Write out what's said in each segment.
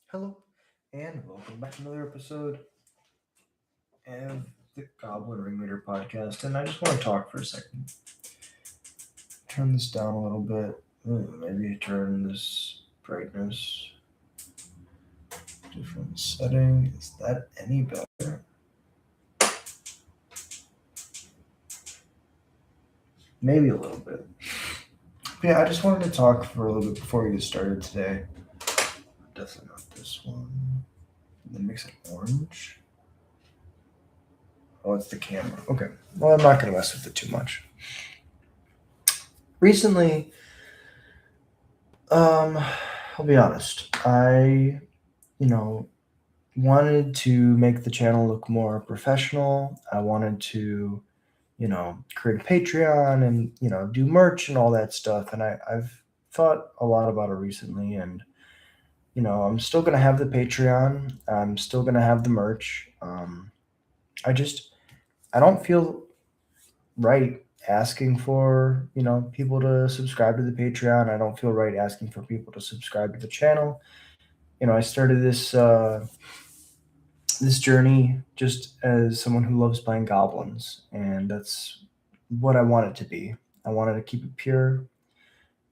Hello, and welcome back to another episode of the Goblin Ringleader podcast. And I just want to talk for a second. Turn this down a little bit. Maybe turn this brightness different setting. Is that any better? Maybe a little bit. But yeah, I just wanted to talk for a little bit before we get started today. Definitely not this one. Then mix it orange. Oh, it's the camera. Okay. Well, I'm not going to mess with it too much. Recently, I'll be honest. I wanted to make the channel look more professional. I wanted to, create a Patreon and, do merch and all that stuff. And I've thought a lot about it recently. And, I'm still going to have the Patreon. I'm still going to have the merch. I don't feel right asking for, people to subscribe to the Patreon. I don't feel right asking for people to subscribe to the channel. I started this journey just as someone who loves playing goblins, and that's what I want it to be. I wanted to keep it pure,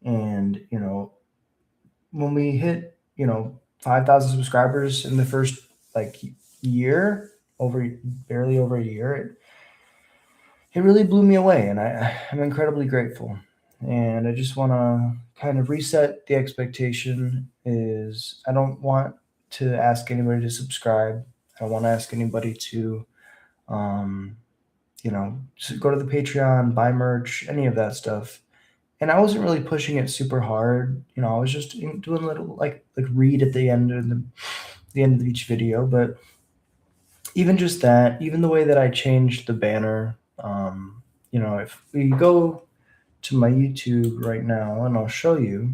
and when we hit 5,000 subscribers in the first like year, over barely over a year, it really blew me away, and I'm incredibly grateful. And I just want to kind of reset the expectation. Is I don't want to ask anybody to subscribe. I don't want to ask anybody to um, just go to the Patreon, buy merch, any of that stuff. And I wasn't really pushing it super hard. I was just doing a little like read at the end of each video. But even just that, even the way that I changed the banner, if we go to my YouTube right now, and I'll show you,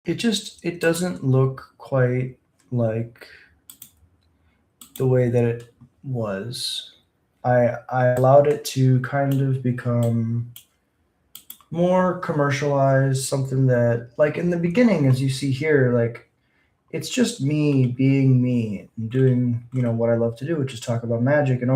it doesn't look quite like the way that it was. I allowed it to kind of become more commercialized, something that, like, in the beginning, as you see here, like, it's just me being me and doing, what I love to do, which is talk about magic. And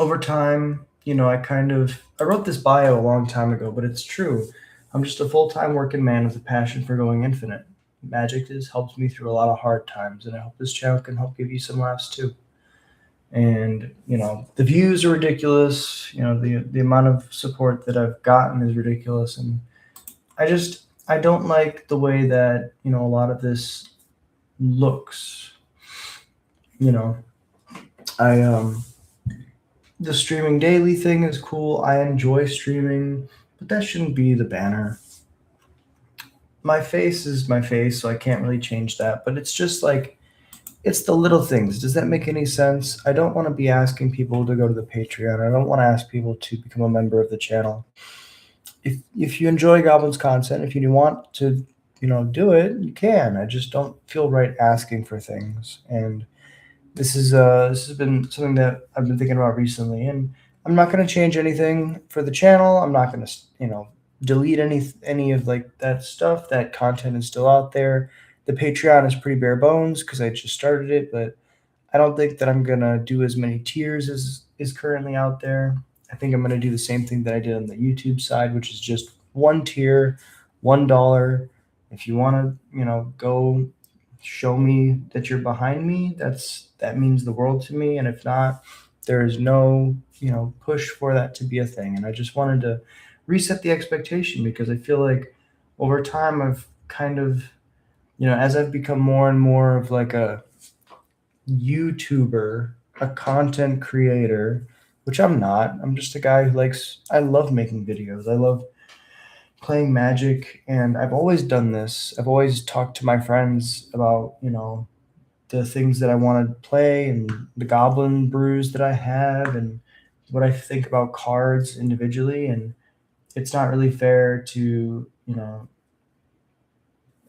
over time, I wrote this bio a long time ago, but it's true. I'm just a full-time working man with a passion for going infinite. Magic has helped me through a lot of hard times, and I hope this channel can help give you some laughs too. And the views are ridiculous. The amount of support that I've gotten is ridiculous, and I don't like the way that a lot of this looks. You know, I The streaming daily thing is cool. I enjoy streaming, but that shouldn't be the banner. My face is my face, so I can't really change that. But it's just like, it's the little things. Does that make any sense? I don't want to be asking people to go to the Patreon. I don't want to ask people to become a member of the channel. If you enjoy Goblin's content, if you want to, do it, you can. I just don't feel right asking for things. And this has been something that I've been thinking about recently, and I'm not going to change anything for the channel. I'm not going to delete any of like that stuff. That content is still out there. The Patreon is pretty bare bones because I just started it, but I don't think that I'm going to do as many tiers as is currently out there. I think I'm going to do the same thing that I did on the YouTube side, which is just one tier, $1. If you want to go show me that you're behind me, that means the world to me. And if not, there is no push for that to be a thing. And I just wanted to reset the expectation, because I feel like over time I've kind of, as I've become more and more of like a YouTuber, a content creator, which I'm not. I'm just a guy who I love making videos. I love playing Magic, and I've always done this. I've always talked to my friends about, the things that I want to play and the goblin brews that I have and what I think about cards individually. And it's not really fair to,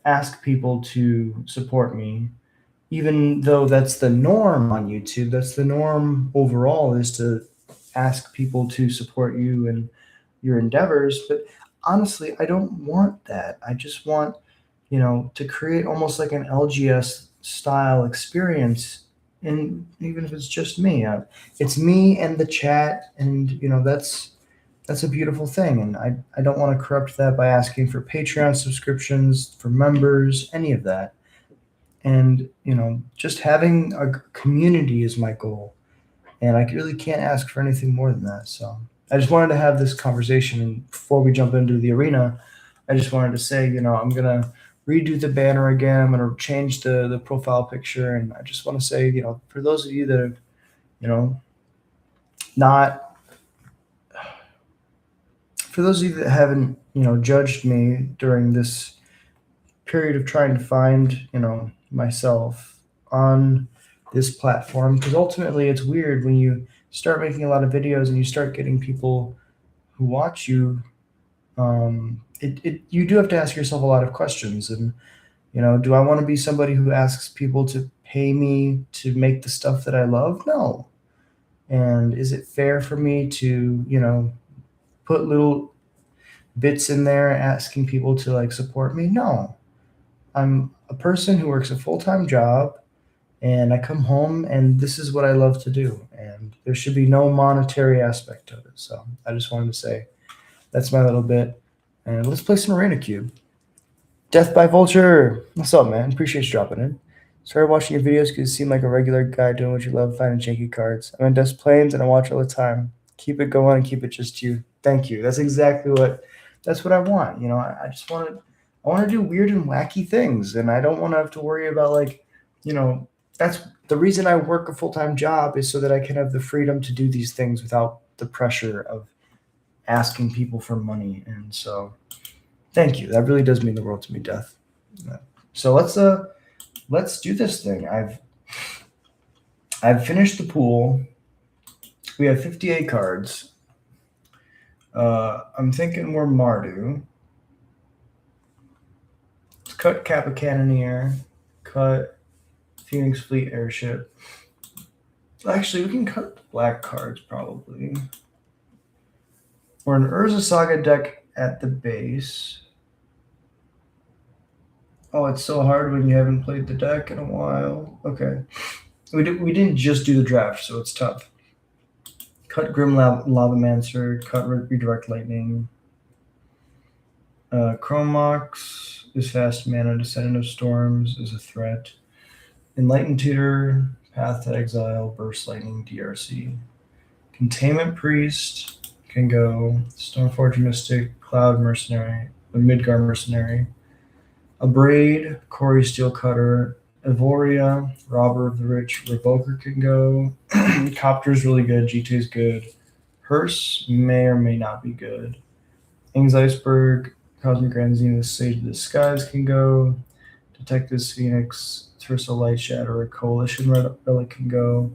ask people to support me, even though that's the norm on YouTube. That's the norm overall, is to ask people to support you and your endeavors. But honestly, I don't want that. I just want to create almost like an LGS style experience. And even if it's just me, it's me and the chat, and that's a beautiful thing. And I don't want to corrupt that by asking for Patreon subscriptions, for members, any of that. And just having a community is my goal, and I really can't ask for anything more than that. So I just wanted to have this conversation, and before we jump into the arena, I just wanted to say, I'm gonna redo the banner again. I'm gonna change the profile picture, and I just want to say, for those of you that have, not for those of you that haven't, judged me during this period of trying to find, myself on this platform, because ultimately it's weird when you start making a lot of videos and you start getting people who watch you. You do have to ask yourself a lot of questions, and do I want to be somebody who asks people to pay me to make the stuff that I love? No. And is it fair for me to put little bits in there asking people to like support me? No. I'm a person who works a full-time job, and I come home and this is what I love to do, and there should be no monetary aspect of it. So I just wanted to say that's my little bit, and let's play some Arena Cube. Death by Vulture, what's up, man? Appreciate you dropping in. Started watching your videos because you seem like a regular guy doing what you love, finding janky cards. I'm in Des Plaines and I watch all the time. Keep it going and keep it just you. Thank you. That's exactly that's what I want. I just want to do weird and wacky things, and I don't want to have to worry about that's the reason I work a full-time job, is so that I can have the freedom to do these things without the pressure of asking people for money. And so thank you. That really does mean the world to me, Death. So let's do this thing. I've finished the pool. We have 58 cards. I'm thinking we're Mardu. Let's cut Kappa Cannoneer. Cut Phoenix Fleet Airship. Actually, we can cut black cards probably. We're an Urza Saga deck at the base. Oh, it's so hard when you haven't played the deck in a while. Okay. We didn't just do the draft, so it's tough. Cut Grim Lavamancer, cut Redirect Lightning. Chromox is fast mana, Descendant of Storms is a threat. Enlightened Tutor, Path to Exile, Burst Lightning, DRC. Containment Priest can go. Stoneforge Mystic, Cloud Mercenary, Midgar Mercenary. Abrade, Corey Steelcutter, Evoria, Robber of the Rich, Revoker can go. Copter's really good, GT's good. Hearse may or may not be good. Ings Iceberg, Cosmic Grand Zenith, Sage of the Skies can go. Detectives Phoenix, Tersa Light Shatter, Coalition Relic can go.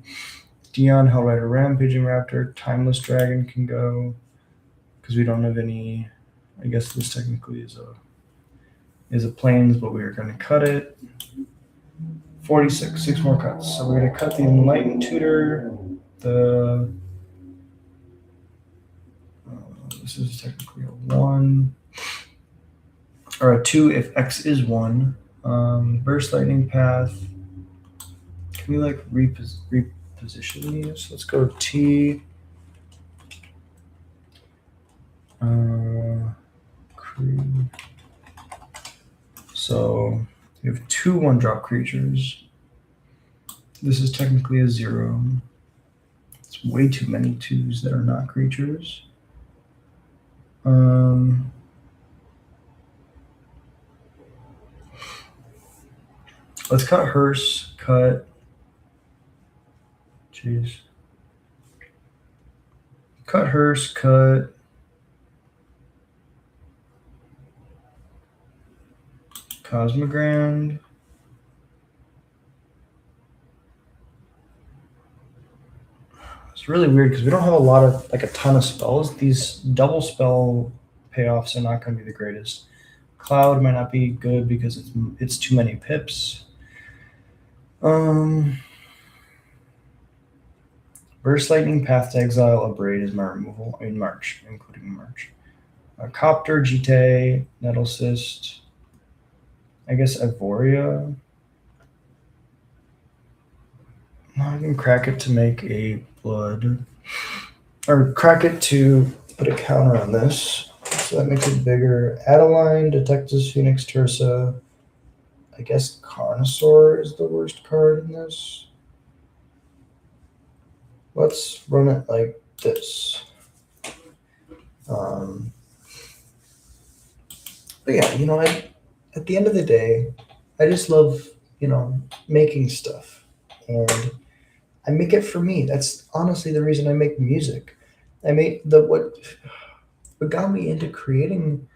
Dion, Hellrider, Rampaging Raptor, Timeless Dragon can go. Because we don't have any, I guess this technically is a plains, but we are going to cut it. 46, 6 more cuts. So we're going to cut the Enlightened Tutor, this is technically a 1, or a 2 if X is 1. Burst Lightning Path. Can we reposition these? Let's go T. Crew. So you have 2 1-drop creatures. This is technically a 0. It's way too many 2s that are not creatures. Let's cut Hearse, cut. Jeez. Cut Hearse, cut. Cosmogrand. It's really weird because we don't have a ton of spells. These double spell payoffs are not going to be the greatest. Cloud might not be good because it's too many pips. Burst Lightning, Path to Exile, Abrade is my removal in March, including March. Copter, Jite, Nettle Cyst, I guess Evoria. I can crack it to make a blood, or crack it to put a counter on this. So that makes it bigger. Adeline, Detectives, Phoenix, Tersa. I guess Carnosaur is the worst card in this. Let's run it like this. Um, but yeah, at the end of the day, I just love, making stuff. And I make it for me. That's honestly the reason I make music. I make what got me into creating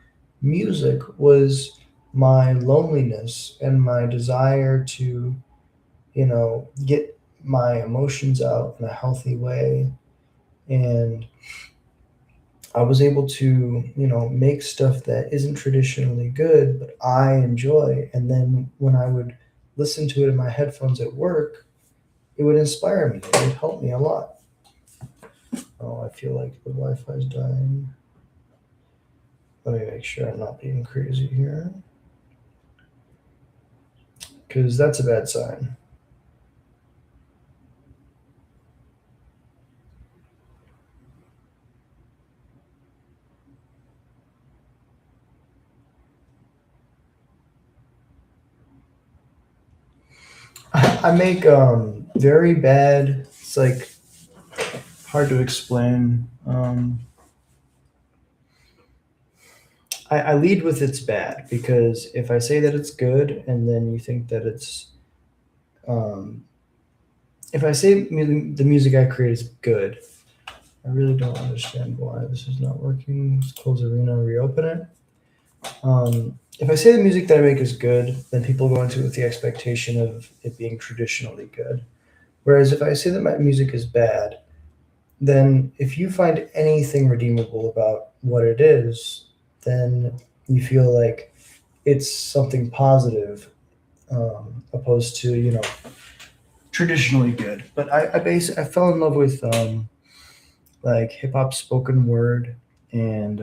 music was my loneliness and my desire to, get my emotions out in a healthy way. And I was able to, make stuff that isn't traditionally good, but I enjoy. And then when I would listen to it in my headphones at work, it would inspire me. It would help me a lot. Oh, I feel like the Wi-Fi's dying. Let me make sure I'm not being crazy here, because that's a bad sign. I make very bad. It's like hard to explain. I lead with it's bad because if I say that it's good and then you think that it's um, if I say the music I create is good, I really don't understand why this is not working. Let's close Arena and reopen it. If I say the music that I make is good, then people go into it with the expectation of it being traditionally good. Whereas if I say that my music is bad, then if you find anything redeemable about what it is, then you feel like it's something positive, opposed to traditionally good. But I fell in love with like hip hop spoken word, and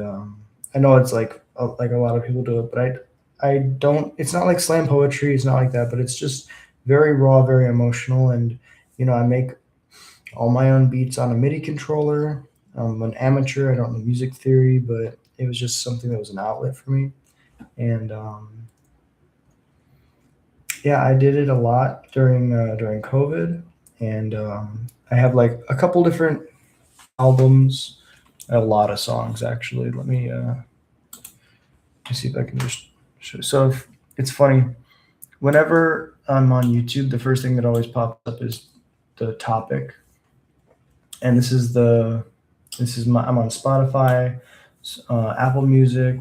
I know it's like a lot of people do it, but I don't. It's not like slam poetry. It's not like that, but it's just very raw, very emotional, and I make all my own beats on a MIDI controller. I'm an amateur. I don't know music theory, but it was just something that was an outlet for me, and yeah, I did it a lot during COVID, and I have like a couple different albums, a lot of songs actually. Let me see if I can just show. So if, it's funny. Whenever I'm on YouTube, the first thing that always pops up is the topic, and I'm on Spotify, Apple Music,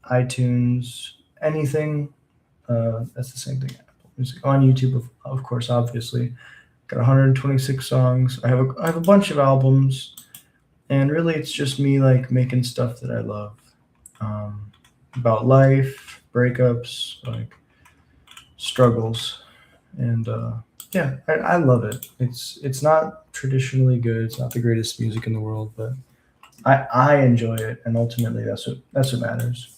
iTunes, anything. That's the same thing. Apple Music on YouTube, of course, obviously. Got 126 songs. I have a bunch of albums, and really, it's just me like making stuff that I love, about life, breakups, like struggles, and yeah, I love it. It's not traditionally good. It's not the greatest music in the world, but I enjoy it, and ultimately, that's what matters.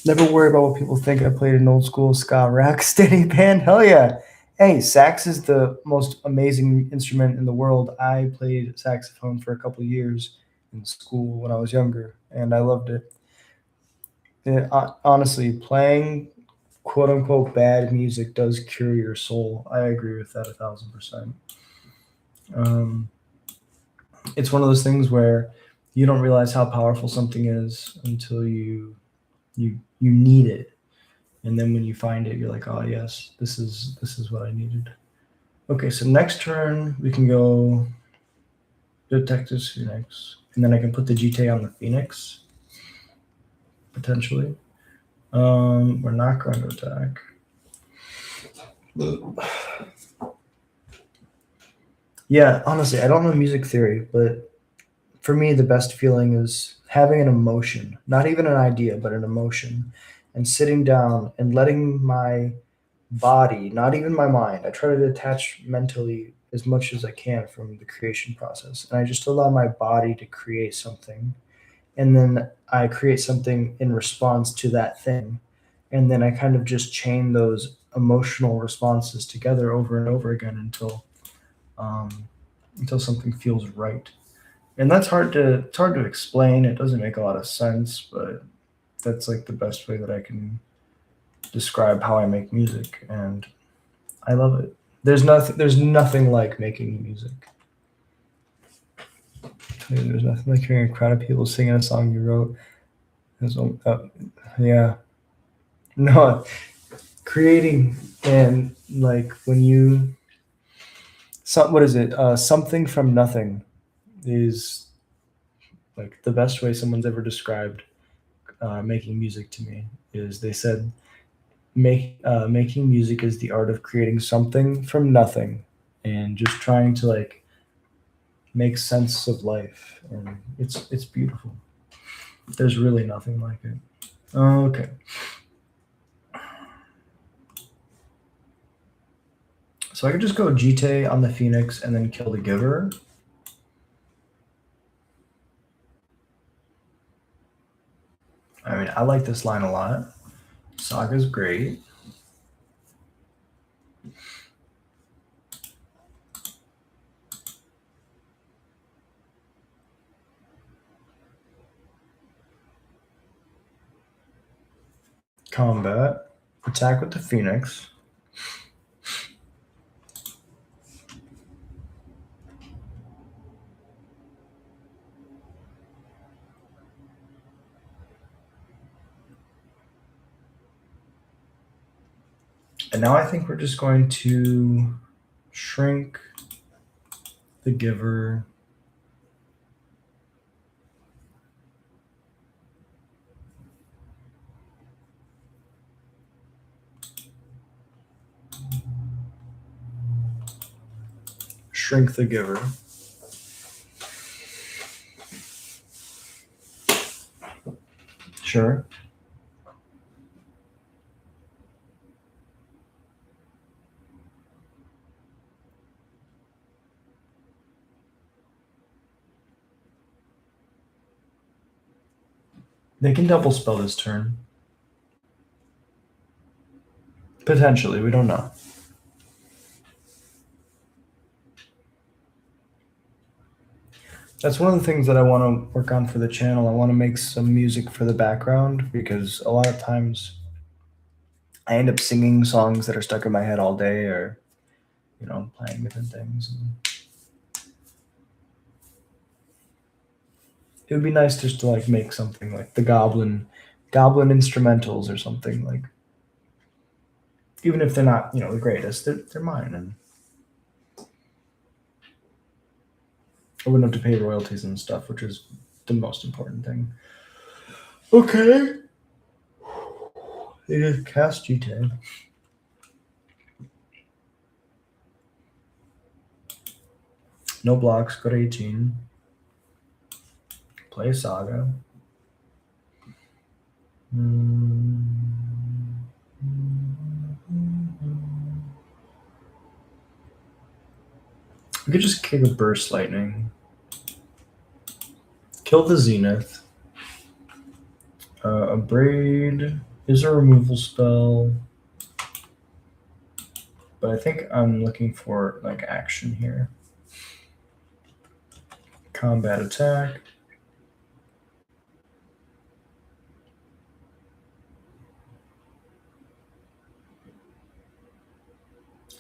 Never worry about what people think. I played an old school ska rock steady band. Hell yeah! Hey, sax is the most amazing instrument in the world. I played saxophone for a couple of years in school when I was younger, and I loved it. Honestly, playing quote unquote bad music does cure your soul. I agree with that 1,000%. Um, it's one of those things where you don't realize how powerful something is until you need it, and then when you find it, you're like, oh yes, this is what I needed. Okay, so next turn we can go Detectives Phoenix, and then I can put the GTA on the Phoenix potentially. We're not going to attack. Yeah, honestly, I don't know music theory, but for me, the best feeling is having an emotion, not even an idea, but an emotion, and sitting down and letting my body, not even my mind, I try to detach mentally as much as I can from the creation process. And I just allow my body to create something. And then I create something in response to that thing. and then I kind of just chain those emotional responses together over and over again um, until something feels right. And that's hard to explain. It doesn't make a lot of sense, but that's like the best way that I can describe how I make music, and I love it. There's nothing like making music. There's nothing like hearing a crowd of people singing a song you wrote. Yeah. No, creating and like when you what is it? Something from nothing is like the best way someone's ever described making music to me. Is they said making music is the art of creating something from nothing and just trying to like make sense of life, and it's beautiful. There's really nothing like it. Okay. So I could just go Jite on the Phoenix and then kill the Giver. I mean, I like this line a lot. Saga's great. Combat. Attack with the Phoenix. And now I think we're just going to shrink the Giver. Shrink the Giver. Sure. They can double spell this turn. Potentially, we don't know. That's one of the things that I want to work on for the channel. I want to make some music for the background because a lot of times I end up singing songs that are stuck in my head all day, or playing different things. It would be nice just to like make something like the goblin instrumentals or something, like, even if they're not the greatest, they're mine, and I wouldn't have to pay royalties and stuff, which is the most important thing. Okay. They just cast G10. No blocks, go to 18. Play Saga. We could just kick a Burst Lightning. Kill the Zenith. A Braid is a removal spell, but I think I'm looking for like action here. Combat attack.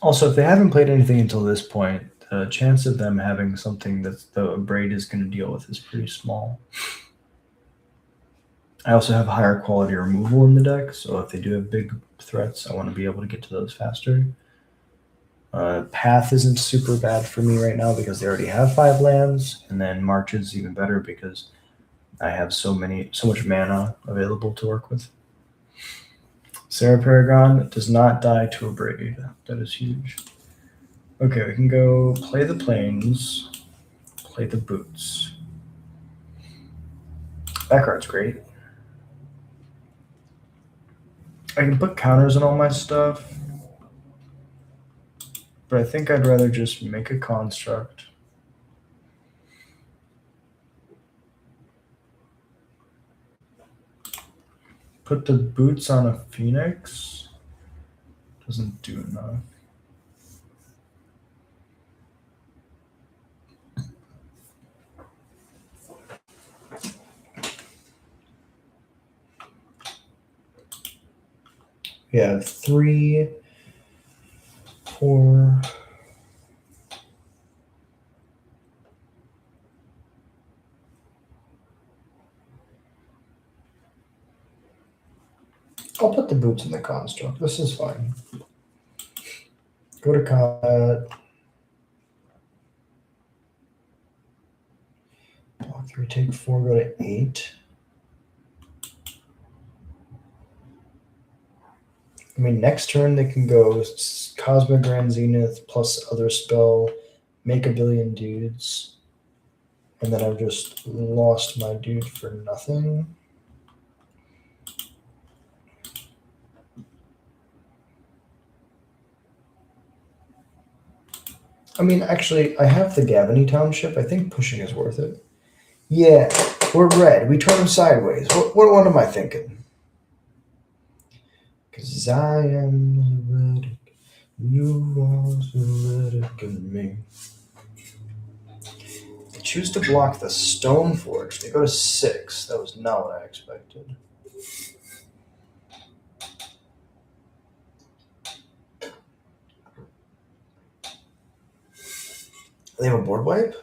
Also, if they haven't played anything until this point, the chance of them having something that the Braid is going to deal with is pretty small. I also have higher quality removal in the deck, so if they do have big threats, I want to be able to get to those faster. Path isn't super bad for me right now because they already have 5 lands, and then March is even better because I have so much mana available to work with. Sarah Paragon does not die to a Braid. That is huge. Okay, we can go play the Plains, play the Boots. That card's great. I can put counters on all my stuff, but I think I'd rather just make a construct. Put the boots on a phoenix. Doesn't do enough. We have 3, 4. I'll put the boots in the construct. This is fine. Go to combat. Block 3, take 4, go to 8. I mean, next turn they can go Cosmic Grand Zenith plus other spell, make a billion dudes, and then I've just lost my dude for nothing. I mean, actually, I have the Gavany Township. I think pushing is worth it. Yeah, we're red. We turn them sideways. What am I thinking? Because I am heretic. You are heretic in me. They choose to block the Stoneforge. They go to 6. That was not what I expected. They have a board wipe?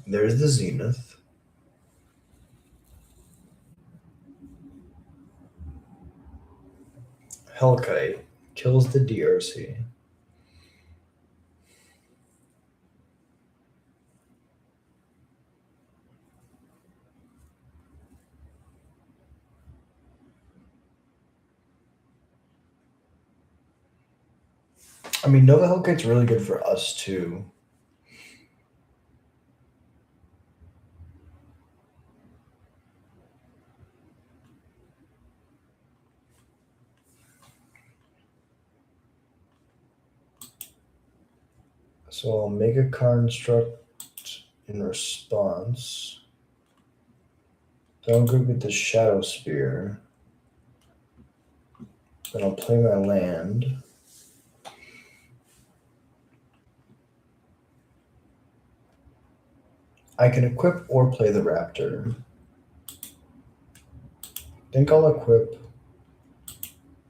There's the Zenith. Hellkite kills the DRC. I mean, Nova Hellkite's really good for us, too. So I'll make a construct in response. Then I'll go get the Shadow Spear. Then I'll play my land. I can equip or play the Raptor. I think I'll equip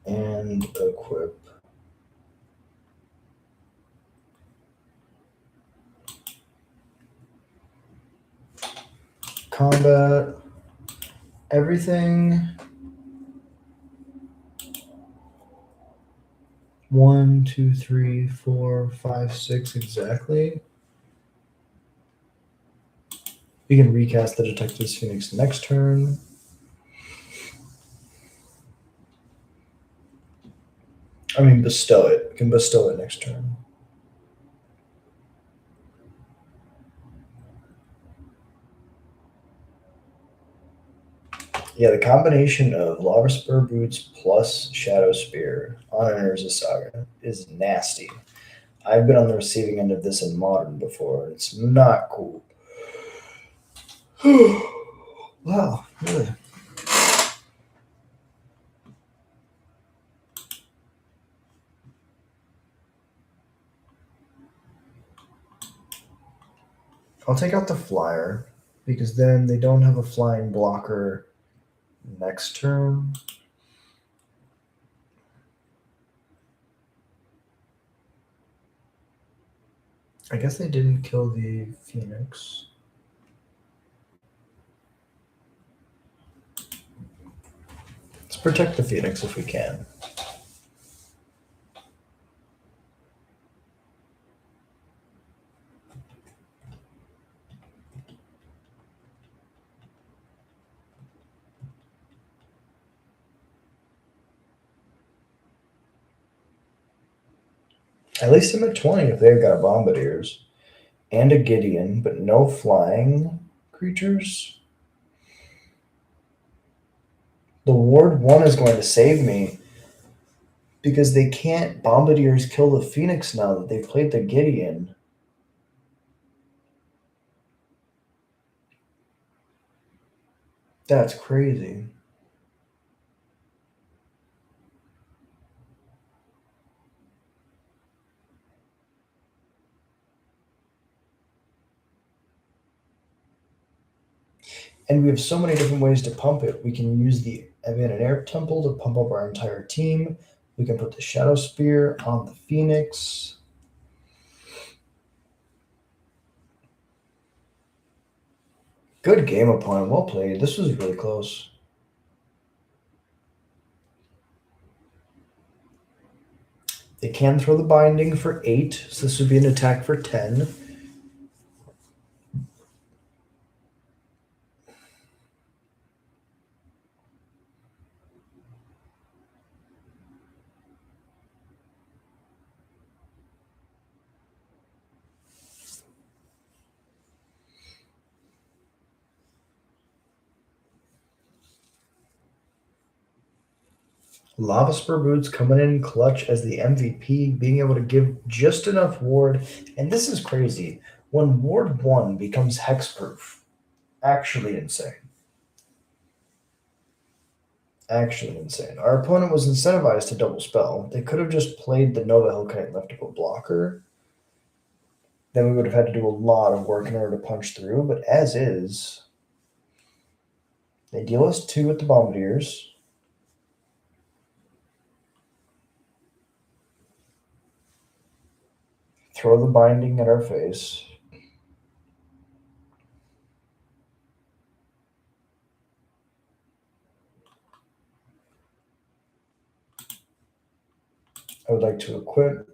and equip. Combat. Everything. 1, 2, 3, 4, 5, 6 exactly. We can recast the Detective's Phoenix next turn. I mean, bestow it. We can bestow it next turn. Yeah, the combination of Lava Spur Boots plus Shadow Spear on an Urza Saga is nasty. I've been on the receiving end of this in Modern before. It's not cool. Wow, really? I'll take out the flyer because then they don't have a flying blocker next turn. I guess they didn't kill the Phoenix. Let's protect the Phoenix if we can. At least I'm at 20 if they've got Bombardiers and a Gideon, but no flying creatures. The Ward 1 is going to save me because they can't Bombardiers kill the Phoenix now that they've played the Gideon. That's crazy. And we have so many different ways to pump it. We can use the Abandoned Air Temple to pump up our entire team. We can put the Shadow Spear on the Phoenix. Good game, opponent. Well played. This was really close. They can throw the binding for 8, so this would be an attack for 10. Lava Spur Boots coming in clutch as the MVP, being able to give just enough ward. And this is crazy. When Ward 1 becomes hexproof, actually insane. Actually insane. Our opponent was incentivized to double spell. They could have just played the Nova Hellkite and left up a blocker. Then we would have had to do a lot of work in order to punch through. But as is, they deal us 2 with the Bombardiers. Throw the binding at our face. I would like to equip.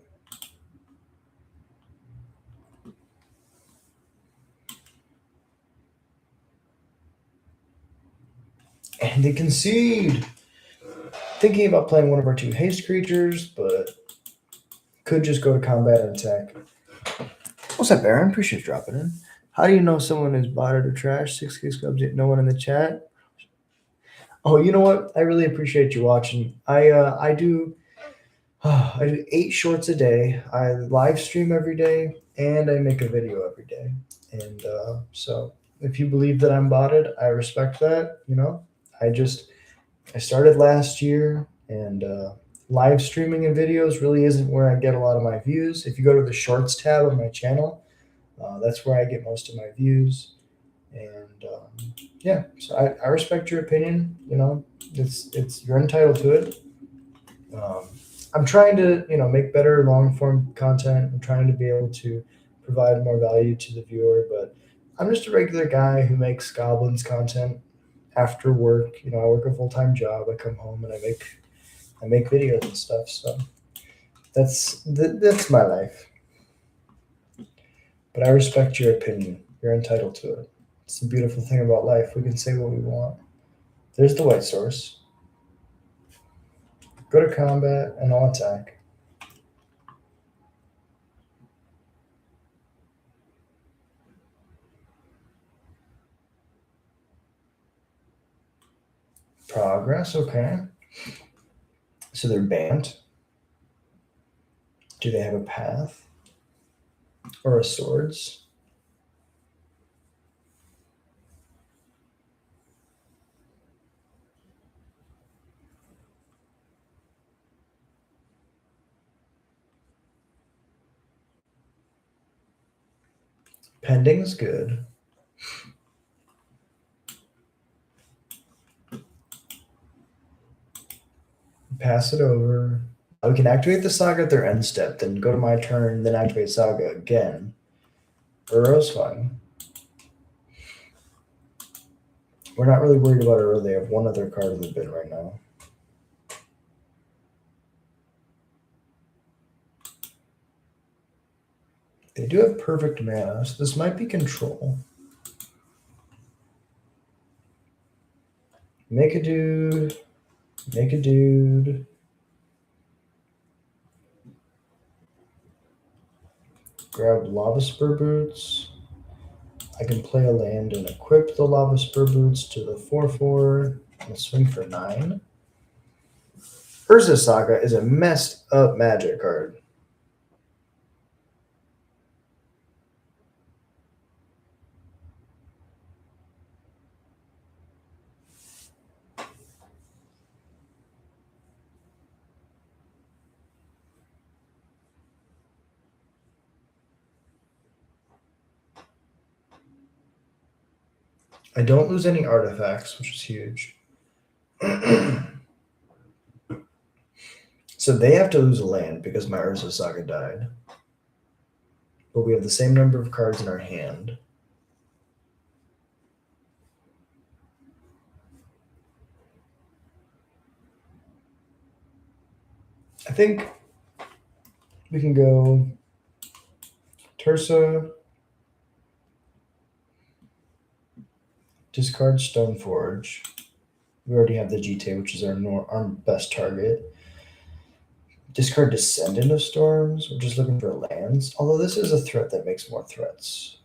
And they concede. Thinking about playing one of our 2 haste creatures, but could just go to combat and attack. What's up, Aaron? Appreciate you dropping in. How do you know someone is botted or trash? 6 gigs update. No one in the chat. Oh, you know what? I really appreciate you watching. I do 8 shorts a day. I live stream every day, and I make a video every day. And so, if you believe that I'm botted, I respect that. You know, I started last year, and live streaming and videos really isn't where I get a lot of my views. If you go to the shorts tab of my channel, that's where I get most of my views. And yeah, so I respect your opinion. You know, it's you're entitled to it. I'm trying to make better long form content. I'm trying to be able to provide more value to the viewer, but I'm just a regular guy who makes goblins content after work. I work a full time job. I come home and I make videos and stuff. So that's my life. But I respect your opinion. You're entitled to it. It's the beautiful thing about life. We can say what we want. There's the white source. Go to combat and I'll attack. Progress, okay. So they're banned. Do they have a path? Or a swords? Pending is good. Pass it over. We can activate the saga at their end step, then go to my turn, then activate saga again. Uro's fine. We're not really worried about Uro. They have one other card in the bin right now. They do have perfect mana, so this might be control. Make a dude. Make a dude. Grab Lava Spur Boots. I can play a land and equip the Lava Spur Boots to the 4/4. I'll swing for 9. Urza Saga is a messed up Magic card. I don't lose any artifacts, which is huge. So they have to lose a land because my Urza Saga died. But we have the same number of cards in our hand. I think we can go Tursa, discard Stoneforge. We already have the GT, which is our best target. Discard Descendant of Storms. We're just looking for lands. Although this is a threat that makes more threats.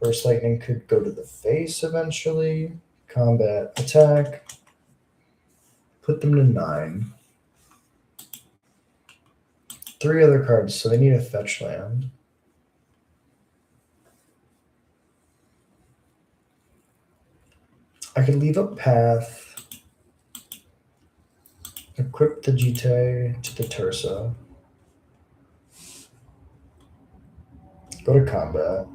Burst Lightning could go to the face eventually. Combat attack. Put them to 9. 3 other cards, so they need a fetch land. I could leave a path. Equip the GT to the Tursa. Go to combat.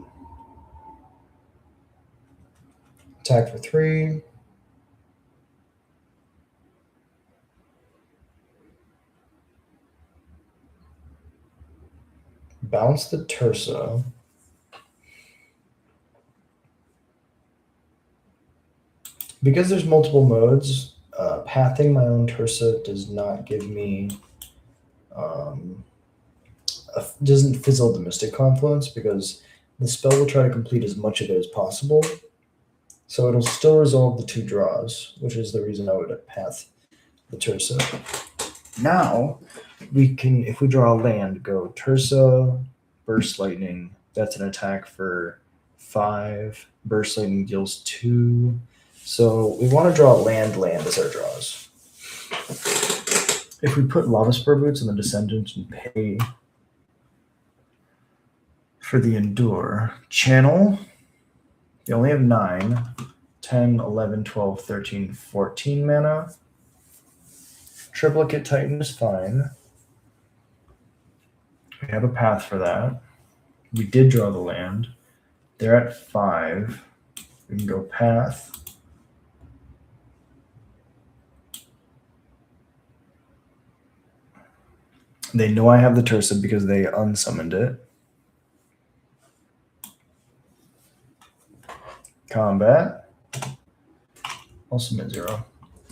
Attack for 3. Bounce the Tursa. Because there's multiple modes, pathing my own Tursa does not give me doesn't fizzle the Mystic Confluence because the spell will try to complete as much of it as possible. So it'll still resolve the 2 draws, which is the reason I would path the Tursa. Now we can, if we draw a land, go Tursa, Burst Lightning. That's an attack for 5. Burst Lightning deals 2. So we want to draw land as our draws. If we put Lava Spur Boots on the Descendant and pay for the Endure, channel, they only have 9, 10, 11, 12, 13, 14 mana. Triplicate Titan is fine. We have a path for that. We did draw the land. They're at 5. We can go path. They know I have the Tursa because they unsummoned it. Combat. I'll submit 0.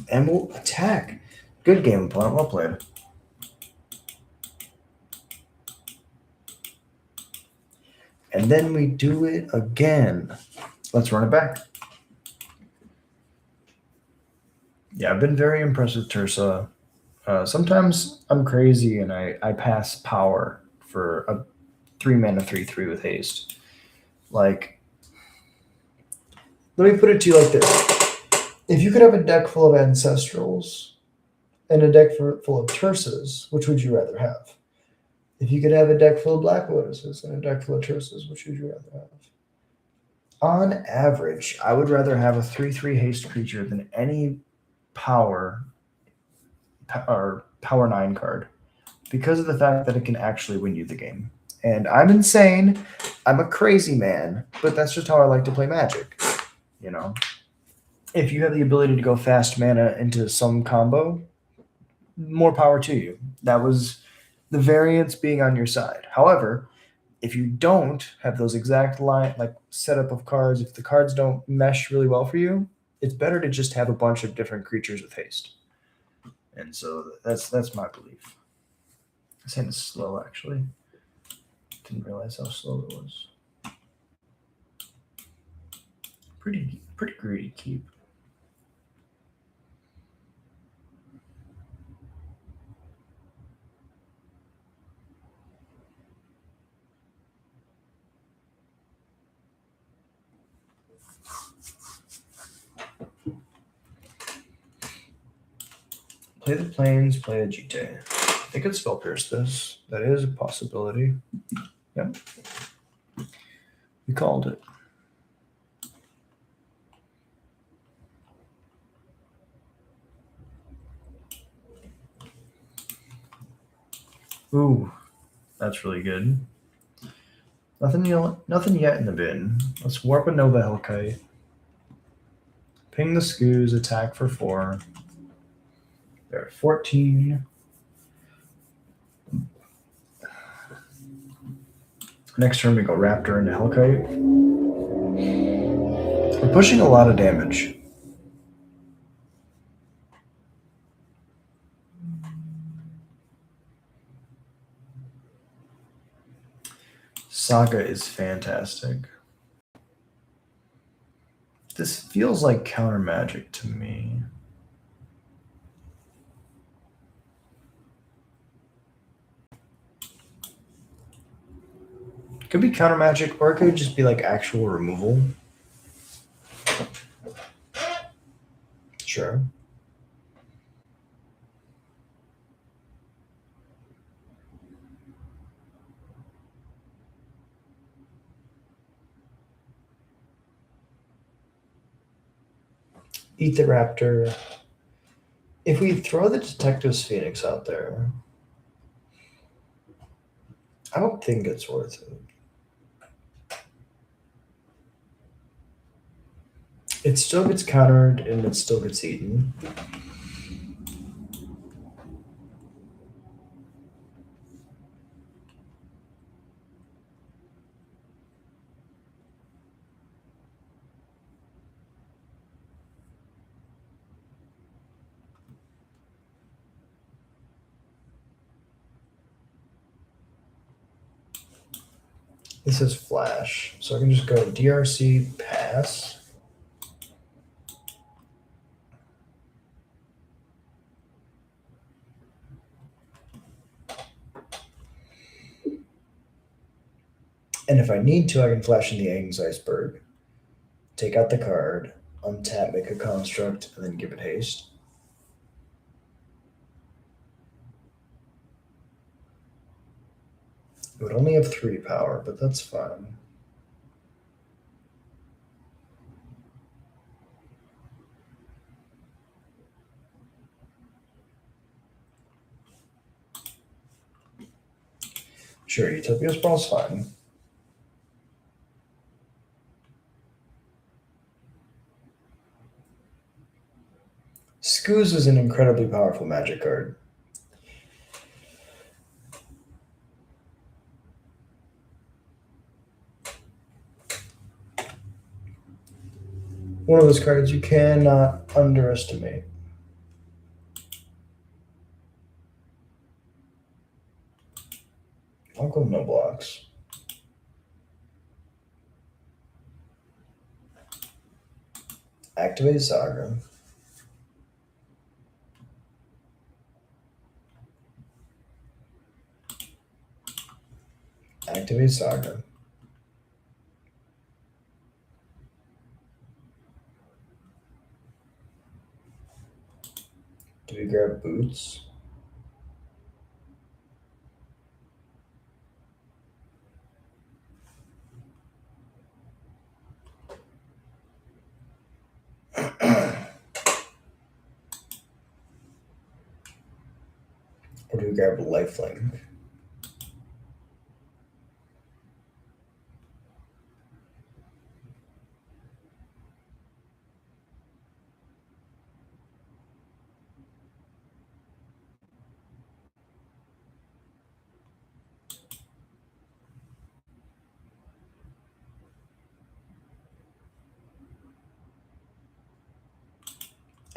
And we'll attack. Good game, opponent. Well played. And then we do it again. Let's run it back. Yeah, I've been very impressed with Tursa. Sometimes I'm crazy and I pass power for a 3 mana 3/3 with haste. Like, let me put it to you like this. If you could have a deck full of Ancestrals and a deck full of Tursas, which would you rather have? If you could have a deck full of Black Lotuses and a deck full of Tursas, which would you rather have? On average, I would rather have a 3/3 haste creature than any power 9 card because of the fact that it can actually win you the game. And I'm insane. I'm a crazy man, but that's just how I like to play Magic. You know, if you have the ability to go fast mana into some combo, more power to you. That was the variance being on your side. However, if you don't have those exact setup of cards, if the cards don't mesh really well for you, it's better to just have a bunch of different creatures with haste. And so that's my belief. This hand is slow, actually. Didn't realize how slow it was. Pretty greedy keep. Play the plains, play a GT. I think it's spell pierce this. That is a possibility. Yep. We called it. Ooh, that's really good. Nothing yet in the bin. Let's warp a Nova Hellkite. Ping the Skoos, attack for 4. They're at 14. Next turn we go Raptor into Hellkite. We're pushing a lot of damage. Saga is fantastic. This feels like counter magic to me. Could be counter magic, or it could just be like actual removal. Sure. Eat the Raptor. If we throw the Detective's Phoenix out there, I don't think it's worth it. It still gets countered and it still gets eaten. This is Flash, so I can just go DRC, pass. And if I need to, I can flash in the Aang's Iceberg. Take out the card, untap, make a construct, and then give it haste. It would only have 3 power, but that's fine. Sure, Utopia Sprawl's fine. Skoos is an incredibly powerful magic card. One of those cards you cannot underestimate. I'll go no blocks. Activate Saga. Activate Saga. Do we grab Boots? Or do we grab Lifelink?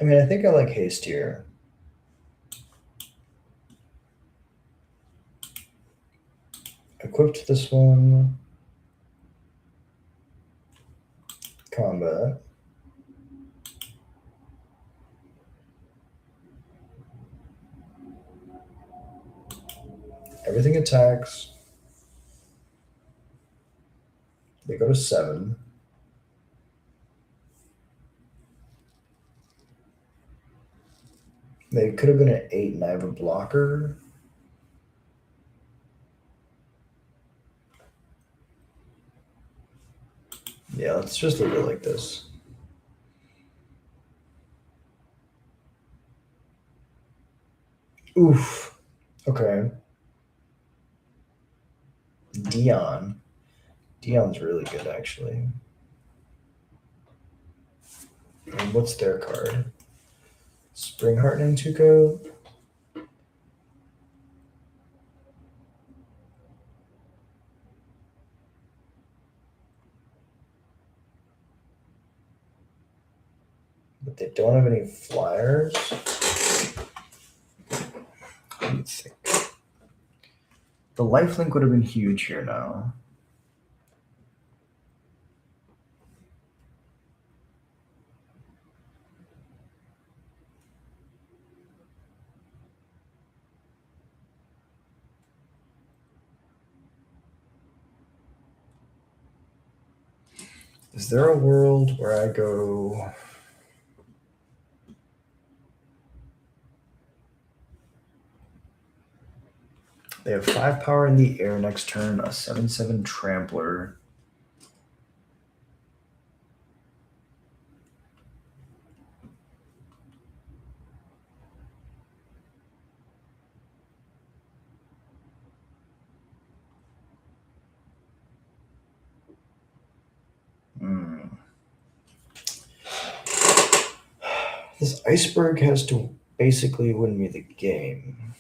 I mean, I think I like haste here. Equipped this one. Combat. Everything attacks. They go to 7. They could have been an 8 and I have a blocker. Yeah, let's just leave it like this. Oof. Okay. Dion. Dion's really good, actually. And what's their card? Spring Heartening 2 but they don't have any flyers. Let me think. The lifelink would have been huge here now. Is there a world where I go? They have 5 power in the air next turn, a 7/7 trampler. This iceberg has to basically win me the game.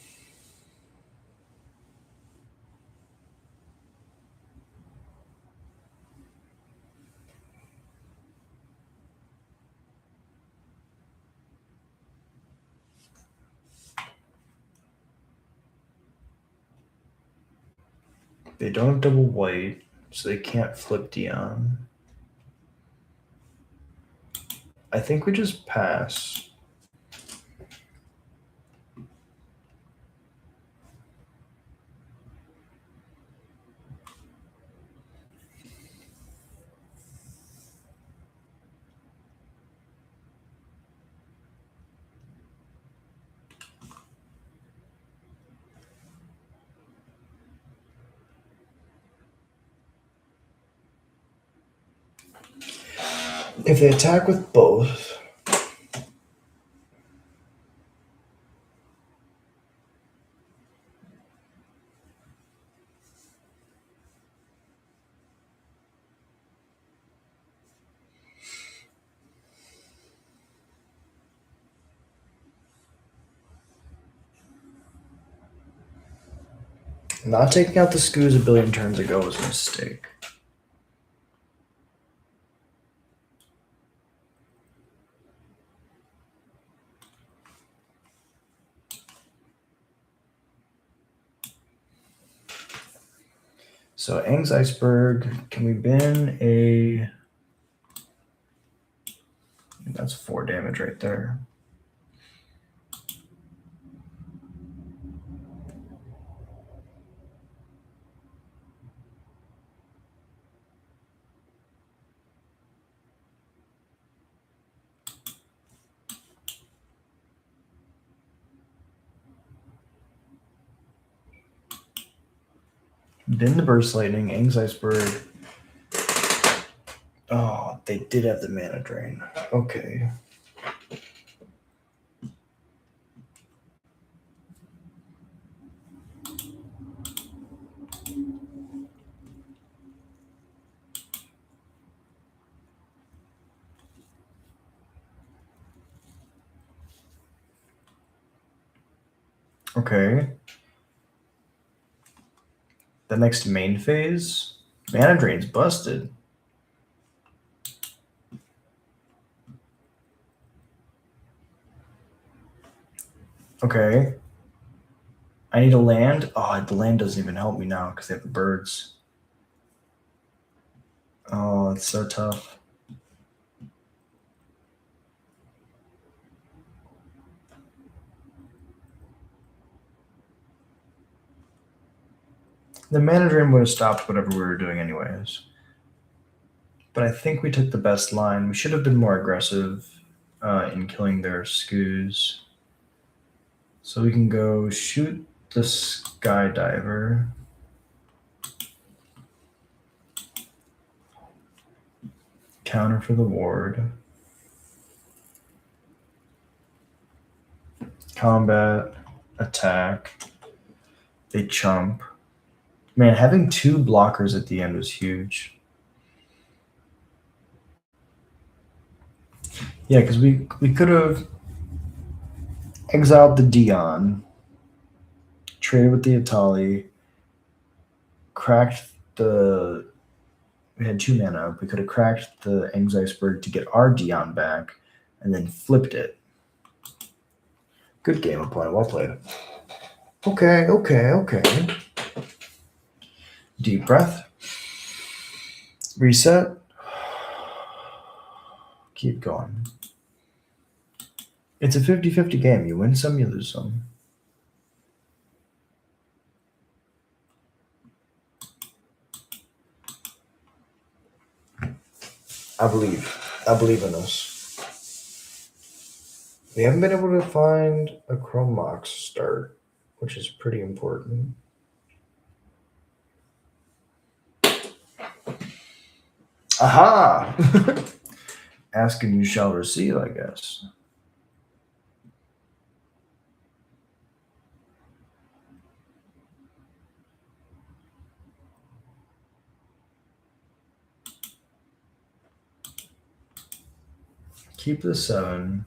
They don't have double white, so they can't flip Dion. I think we just pass. If they attack with both, not taking out the Skoos a billion turns ago was a mistake. So Aang's iceberg, can we bin a? That's 4 damage right there. Bin the burst lightning, Aang's iceberg. Oh, they did have the mana drain. Okay. Okay. The next main phase, mana drain's busted. Okay. I need a land. Oh, the land doesn't even help me now because they have the birds. Oh, it's so tough. The mana drain would have stopped whatever we were doing anyways. But I think we took the best line. We should have been more aggressive in killing their Skoos. So we can go shoot the skydiver. Counter for the ward. Combat. Attack. They chump. Man, having 2 blockers at the end was huge. Yeah, because we could have exiled the Dion, traded with the Atali, cracked the. We had 2 mana. We could have cracked the Iceberg to get our Dion back, and then flipped it. Good game of play. Well played. Okay. Deep breath. Reset. Keep going. It's a 50-50 game. You win some, you lose some. I believe in us. We haven't been able to find a Chrome Mox start, which is pretty important. Aha! Ask and you shall receive, I guess. Keep the 7.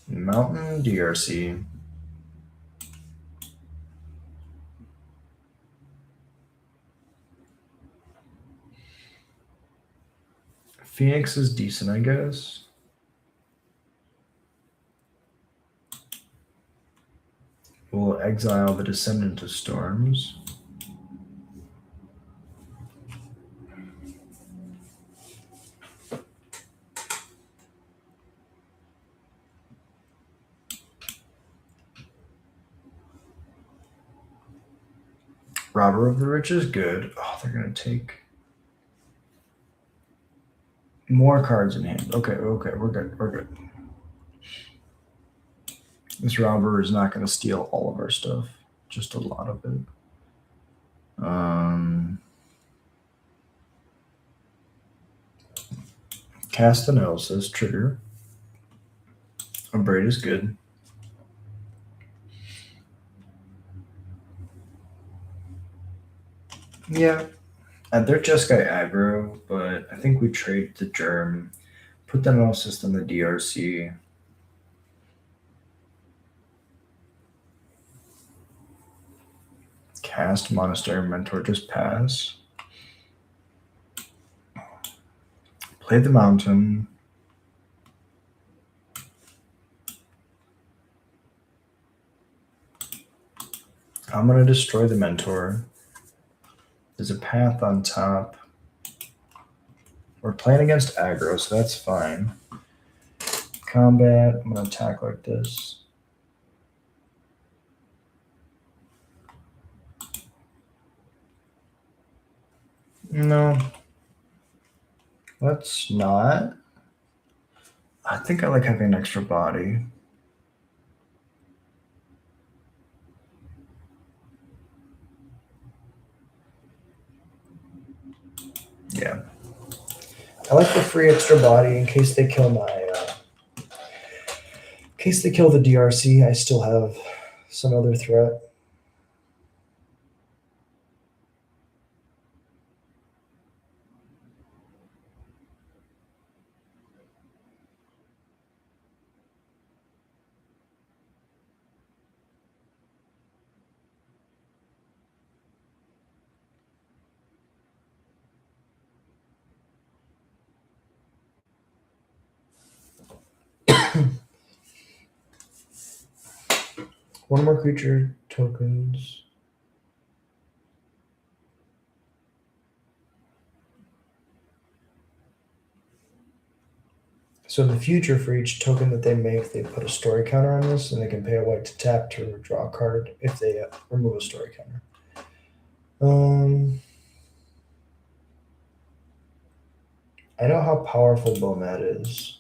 Mountain DRC. Phoenix is decent, I guess. We'll exile the Descendant of Storms. Robber of the Rich is good. Oh, they're going to take more cards in hand. Okay, we're good. This robber is not going to steal all of our stuff, just a lot of it. Cast Analysis, trigger. Abrade is good. Yeah. They're just guy aggro, but I think we trade the Germ, put the Analysis on the DRC. Cast Monastery Mentor, just pass. Play the Mountain. I'm going to destroy the Mentor. There's a path on top. We're playing against aggro, so that's fine. Combat, I'm going to attack like this. No. Let's not. I think I like having an extra body. Yeah. I like the free extra body in case they kill my in case they kill the DRC, I still have some other threat. One more creature tokens. So in the future, for each token that they make, they put a story counter on this, and they can pay a white to tap to draw a card if they remove a story counter. I know how powerful Bomat is.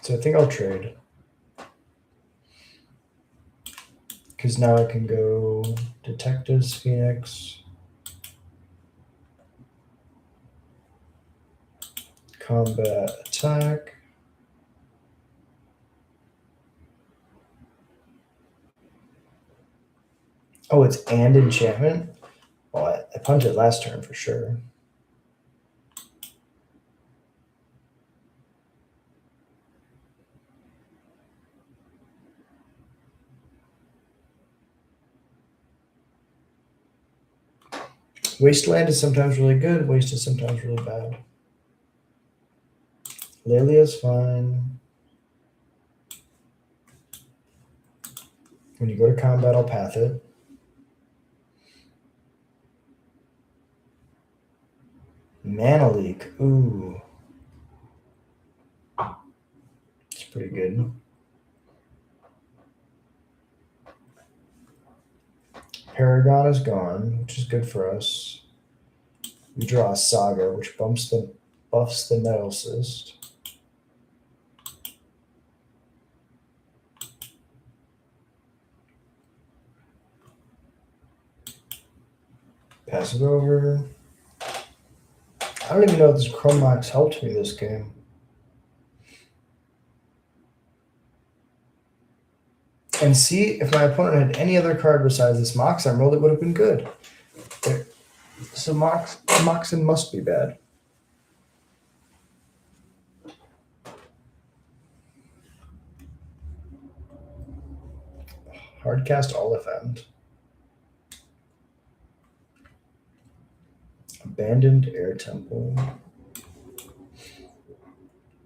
So I think I'll trade. Because now I can go Detectives, Phoenix, Combat, Attack. Oh, it's and enchantment? Well, I punted last turn for sure. Wasteland is sometimes really good, Waste is sometimes really bad. Lelia's fine. When you go to combat, I'll path it. Mana Leak, ooh. It's pretty good. Paragon is gone, which is good for us. We draw a Saga, which buffs the Metal Cyst. Pass it over. I don't even know if this Chrome Mox helped me this game. And see, if my opponent had any other card besides this Mox Emerald, it would have been good. There. So Moxen must be bad. Hardcast Oliphant. Abandoned Air Temple.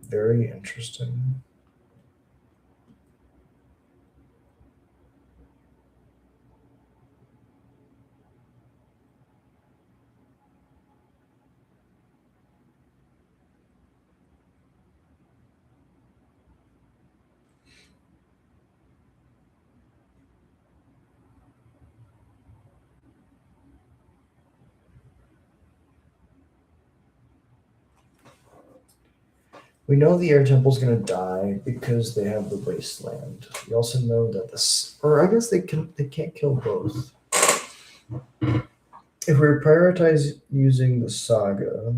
Very interesting. We know the Air Temple's going to die because they have the Wasteland. We also know that this, or I guess they can't kill both. If we prioritize using the Saga,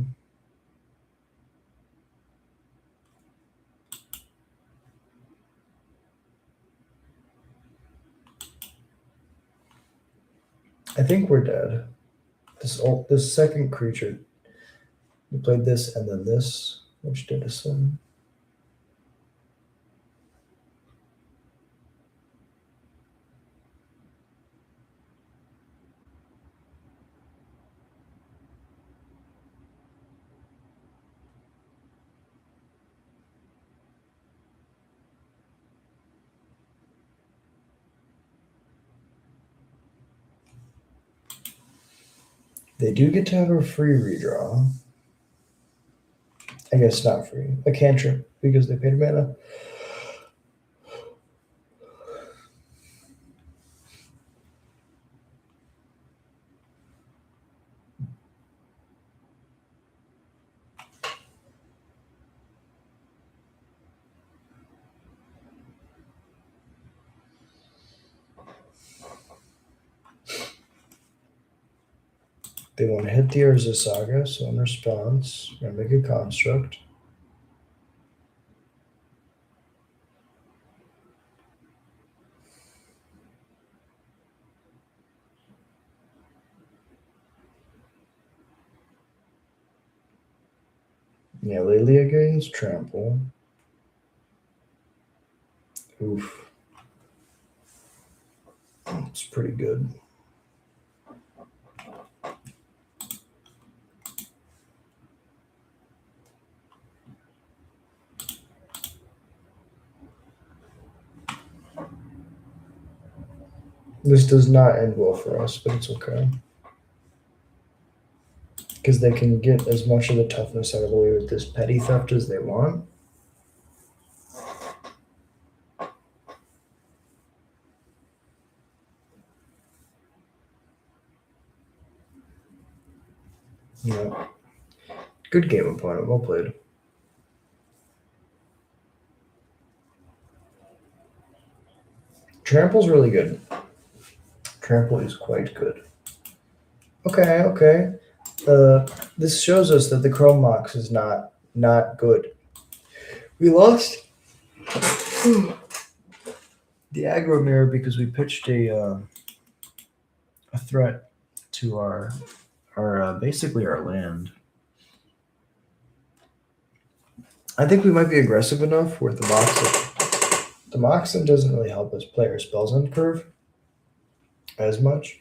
I think we're dead. This second creature, we played this and then this, which did us in. They do get to have a free redraw. I guess not free. A cantrip because they paid mana. They want to hit the Urza Saga, so in response, we're going to make a construct. Yeah, Lelia gains trample. Oof. It's pretty good. This does not end well for us, but it's okay. Because they can get as much of the toughness out of the way with this petty theft as they want. Yeah. Good game, opponent. Well played. Trample's really good. Trample is quite good. Okay, okay. This shows us that the Chrome Mox is not good. We lost the aggro mirror because we pitched a threat to our basically our land. I think we might be aggressive enough where the Moxen doesn't really help us play our spells on curve as much.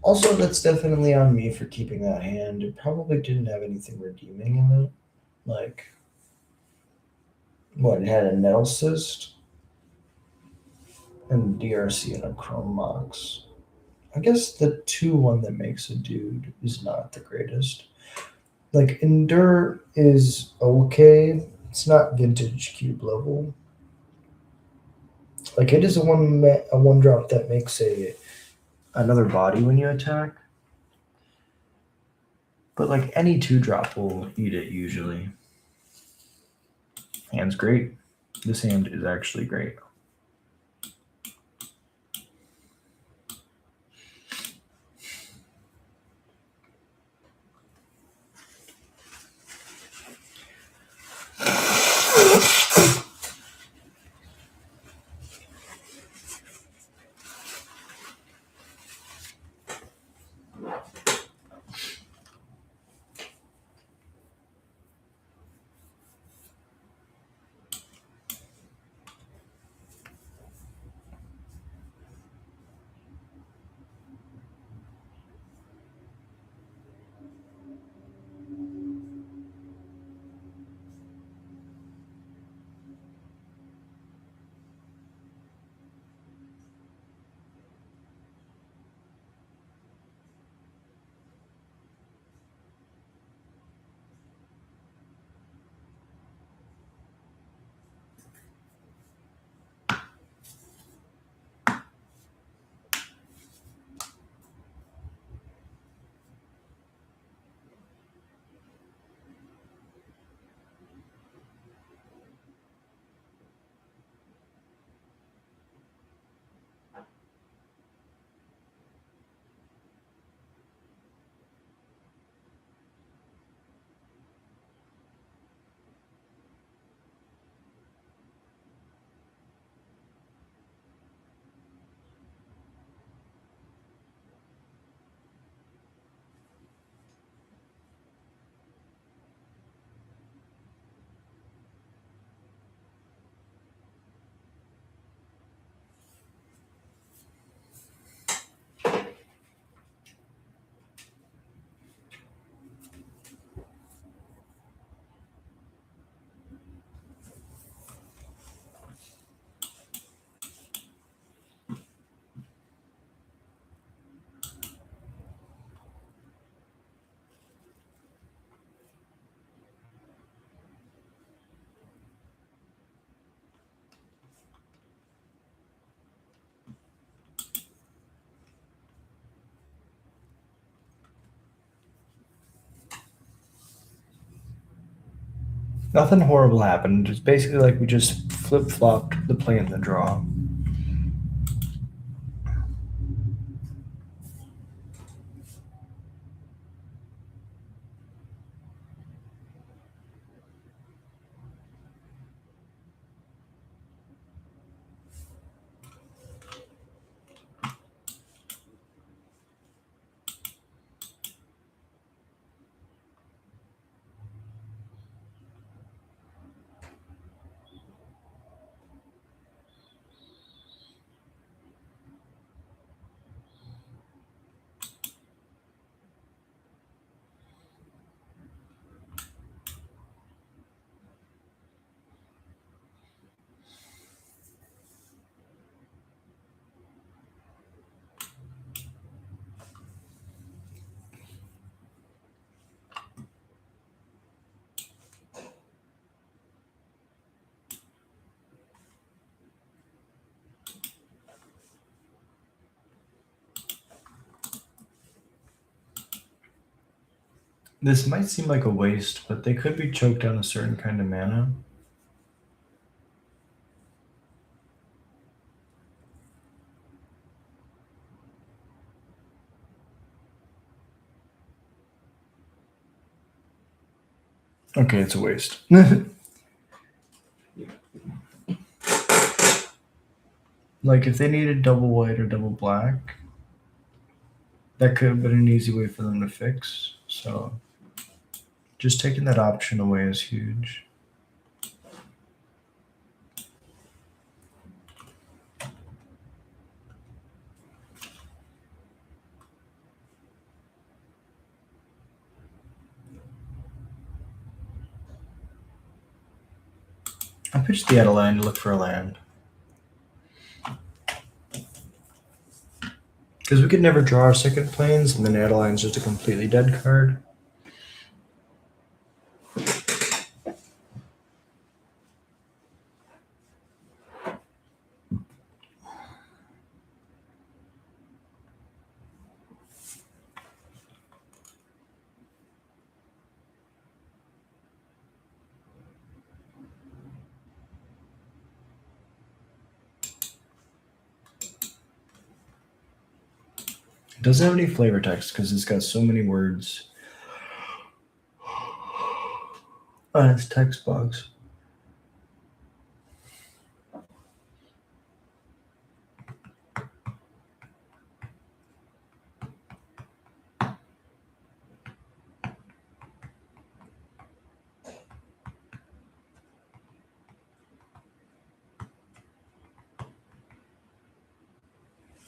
Also, that's definitely on me for keeping that hand. It probably didn't have anything redeeming in it. Like, what, it had a Nettle Cyst and DRC and a Chrome Mox. I guess the 2-1 that makes a dude is not the greatest. Like, Endure is okay. It's not vintage cube level. Like, it is a one drop that makes another body when you attack. But like any 2-drop will eat it usually. Hand's great. This hand is actually great. Nothing horrible happened. It's basically like we just flip flopped the play and the draw. This might seem like a waste, but they could be choked on a certain kind of mana. Okay, it's a waste. Like if they needed double white or double black, that could have been an easy way for them to fix. So just taking that option away is huge. I pitched the Adeline to look for a land. Because we could never draw our second planes, and then Adeline's just a completely dead card. It doesn't have any flavor text because it's got so many words on its text box.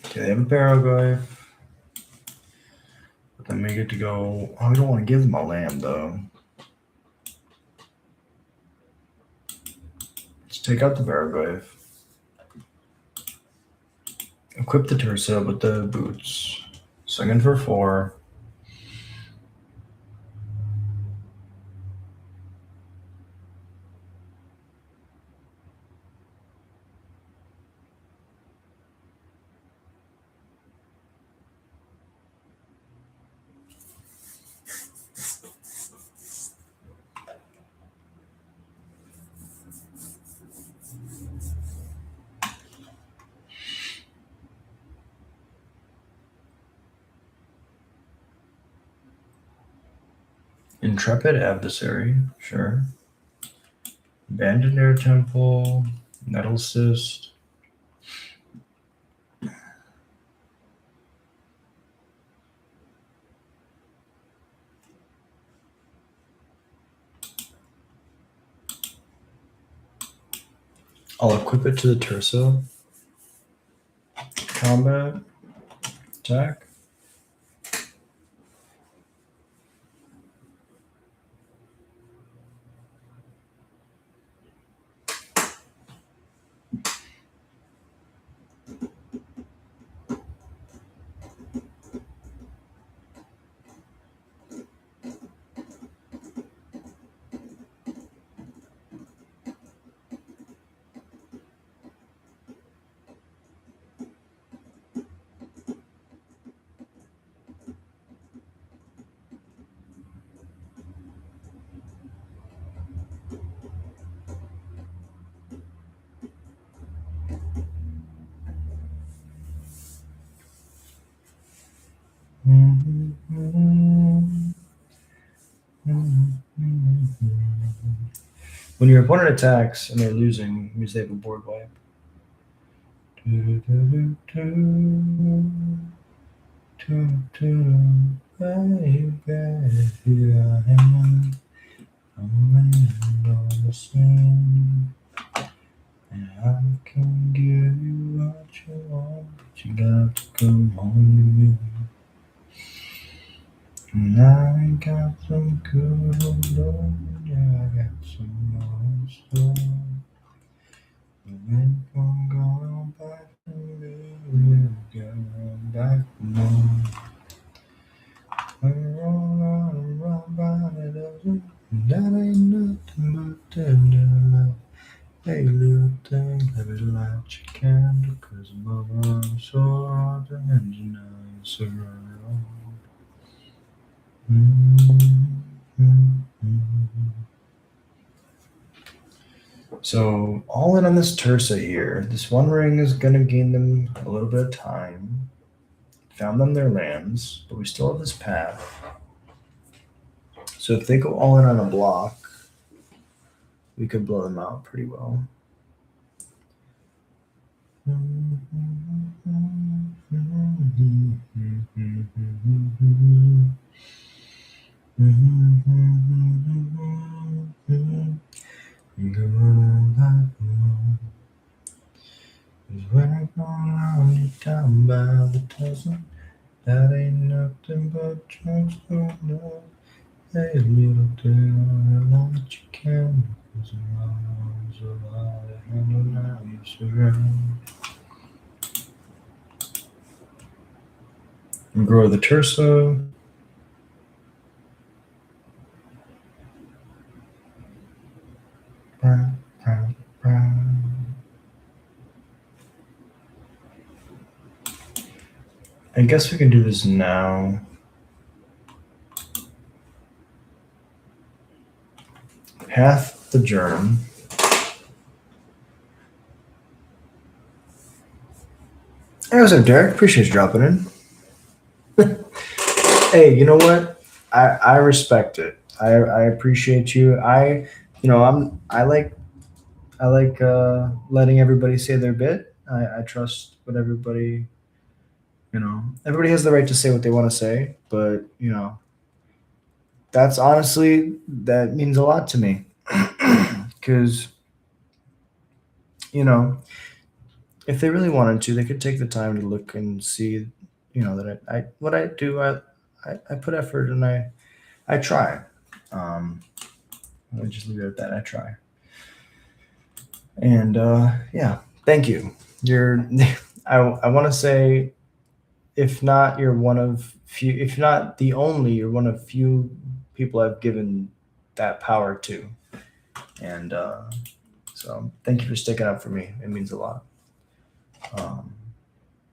Okay, they have a Barrowglyph. But then we get to go. Oh, we don't want to give them a land though. Let's take out the Barrowglyph. Equip the Tersa with the boots. Swinging for 4. Intrepid Adversary, sure. Abandoned Air Temple, Metal Cyst. I'll equip it to the Tersa. Combat. Attack. When your opponent attacks and they're losing, it means they have a board wipe. And I can give you what you want, but you got to come home to me. And I got some good old love, yeah, I got some more stuff. And then I'm going back to me, going back home. I'm rolling around by the dozen, and that ain't nothing but tender love. Hey little thing, let me light your candle, 'cause mama, I'm so hard to handle now, you're so right. So all in on this Tersa here. This one ring is gonna gain them a little bit of time. Found them their lands, but we still have this path. So if they go all in on a block, we could blow them out pretty well. Down by the dozen, that ain't nothing but drugs for love. Hey, little girl, what you can, 'cause your arms are all I handle now. You surround and grow the torso. I guess we can do this now. Half the germ. Hey, what's up, Derek? Appreciate you dropping in. Hey, you know what? I respect it. I appreciate you. I like letting everybody say their bit. I trust what everybody, everybody has the right to say what they want to say, but that's honestly, that means a lot to me. Because, you know, if they really wanted to, they could take the time to look and see, that I what I do, I put effort and I try. Let me just leave it at that. I try. And yeah, thank you. You're, I want to say, if not, you're one of few, if not the only, you're one of few people I've given that power to. And so thank you for sticking up for me. It means a lot. Um,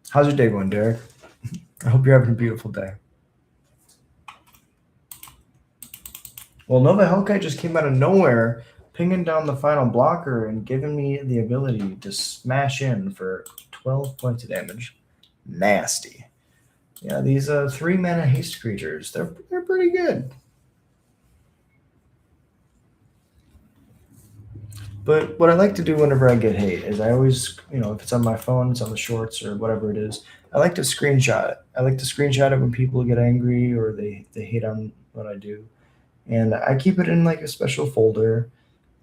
how's your day going, Derek? I hope you're having a beautiful day. Well, Nova Hellkite just came out of nowhere, pinging down the final blocker and giving me the ability to smash in for 12 points of damage. Nasty. Yeah, these 3-mana haste creatures, they're pretty good. But what I like to do whenever I get hate is I always, if it's on my phone, it's on the shorts or whatever it is, I like to screenshot it. I like to screenshot it when people get angry or they hate on what I do. And I keep it in like a special folder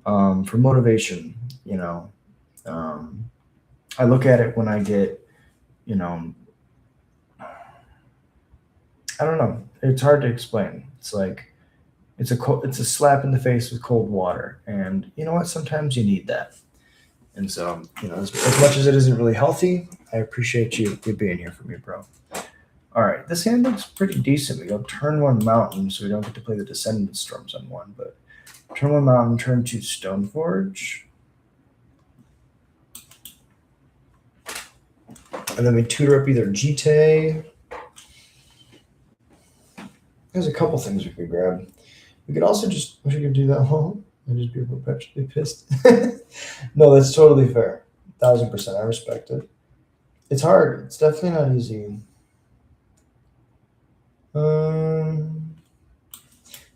for motivation. I look at it when I get, I don't know. It's hard to explain. It's like it's a slap in the face with cold water, and you know what? Sometimes you need that. And so, as much as it isn't really healthy, I appreciate you being here for me, bro. All right, this hand looks pretty decent. We go turn 1 mountain, so we don't get to play the Descendant Storms on 1, but turn 1 mountain, turn 2 Stoneforge. And then we tutor up either Jite. There's a couple things we could grab. We could also just, wish we could do that whole, and just be perpetually pissed. No, that's totally fair. 1000%. I respect it. It's hard. It's definitely not easy.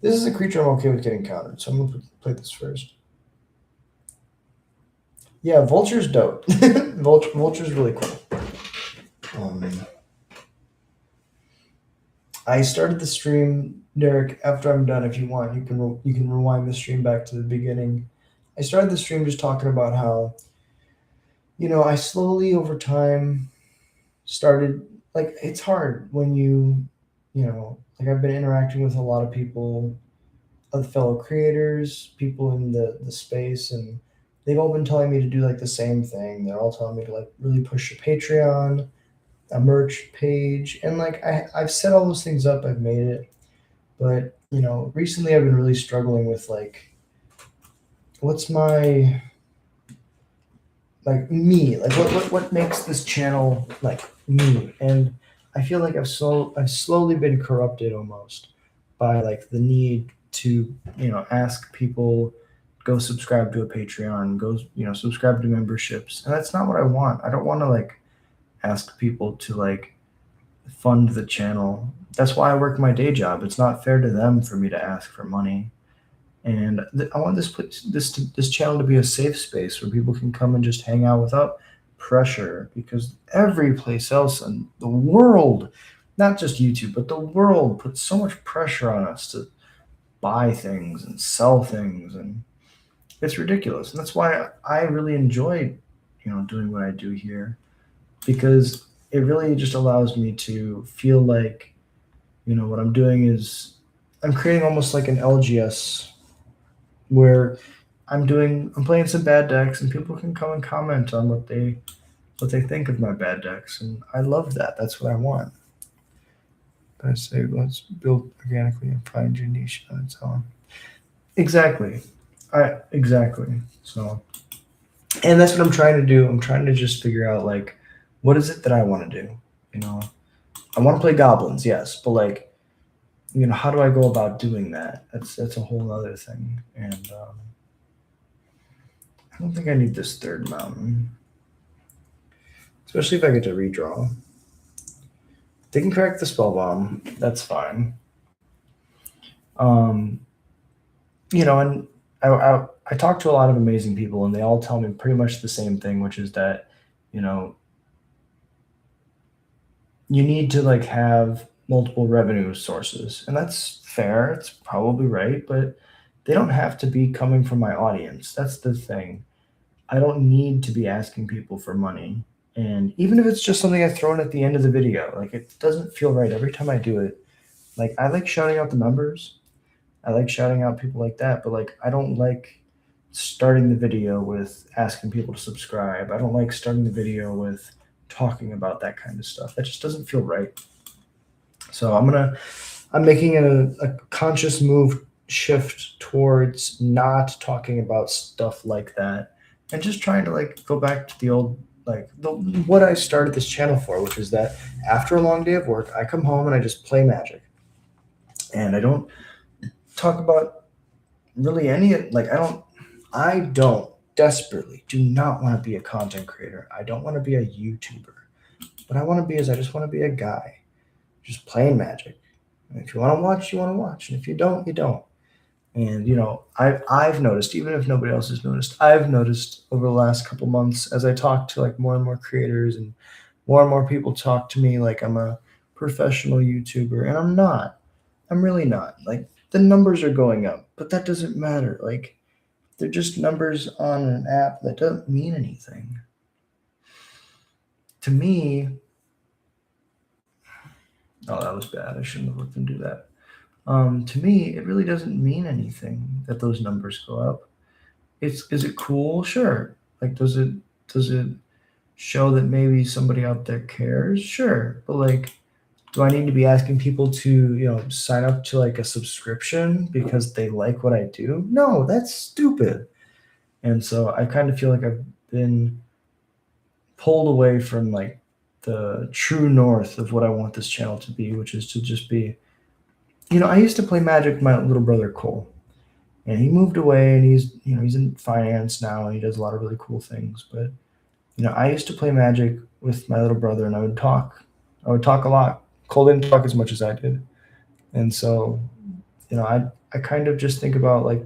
This is a creature I'm okay with getting countered, so I'm going to play this first. Yeah, Vulture's dope. Vulture's really cool. I started the stream, Derek. After I'm done, if you want, you can rewind the stream back to the beginning. I started the stream just talking about how, I slowly over time started, like, it's hard when like I've been interacting with a lot of people, other fellow creators, people in the space, and they've all been telling me to do like the same thing. They're all telling me to like really push a Patreon, a merch page, and like I've set all those things up. I've made it, but recently I've been really struggling with like, what's my like me, like what makes this channel like me, and I feel like I've slowly been corrupted almost by like the need to ask people, go subscribe to a Patreon, go subscribe to memberships, and that's not what I want. I don't want to like ask people to like fund the channel. That's why I work my day job. It's not fair to them for me to ask for money. And I want this channel to be a safe space where people can come and just hang out without pressure, because every place else in the world, not just YouTube, but the world puts so much pressure on us to buy things and sell things, and it's ridiculous. And that's why I really enjoy, doing what I do here, because it really just allows me to feel like, what I'm doing is I'm creating almost like an LGS where I'm playing some bad decks, and people can come and comment on what they think of my bad decks, and I love that. That's what I want. I say let's build organically and find your niche on its own. Exactly. Exactly. So, and that's what I'm trying to do. I'm trying to just figure out like what is it that I want to do. You know, I want to play goblins, yes, but like, how do I go about doing that? That's a whole other thing, and I don't think I need this third mountain, especially if I get to redraw. They can crack the spell bomb. That's fine. Um, and I talk to a lot of amazing people, and they all tell me pretty much the same thing, which is that, you know, you need to like have multiple revenue sources, and that's fair. It's probably right, but they don't have to be coming from my audience. That's the thing. I don't need to be asking people for money. And even if it's just something I throw in at the end of the video, like it doesn't feel right every time I do it. Like I like shouting out the members. I like shouting out people like that, but like I don't like starting the video with asking people to subscribe. I don't like starting the video with talking about that kind of stuff. That just doesn't feel right. So I'm making a conscious move shift towards not talking about stuff like that, and just trying to like go back to the old, like what I started this channel for, which is that after a long day of work, I come home and I just play Magic, and I don't talk about really any, like I don't desperately do not want to be a content creator. I don't want to be a YouTuber. What I want to be is I just want to be a guy just playing Magic. And if you want to watch, you want to watch, and if you don't, you don't. And I've noticed, even if nobody else has noticed, I've noticed over the last couple months as I talk to like more and more creators, and more people talk to me like I'm a professional YouTuber, and I'm not. I'm really not. Like the numbers are going up, but that doesn't matter. Like they're just numbers on an app that doesn't mean anything. To me, oh, that was bad. I shouldn't have let them do that. To me, it really doesn't mean anything that those numbers go up. Is it cool? Sure. Like, does it show that maybe somebody out there cares? Sure. But like, do I need to be asking people to sign up to like a subscription because they like what I do? No, that's stupid. And so I kind of feel like I've been pulled away from like the true north of what I want this channel to be, which is to just be, I used to play Magic with my little brother Cole, and he moved away, and he's in finance now, and he does a lot of really cool things. But I used to play Magic with my little brother, and I would talk. I would talk a lot. Cole didn't talk as much as I did, and so I kind of just think about like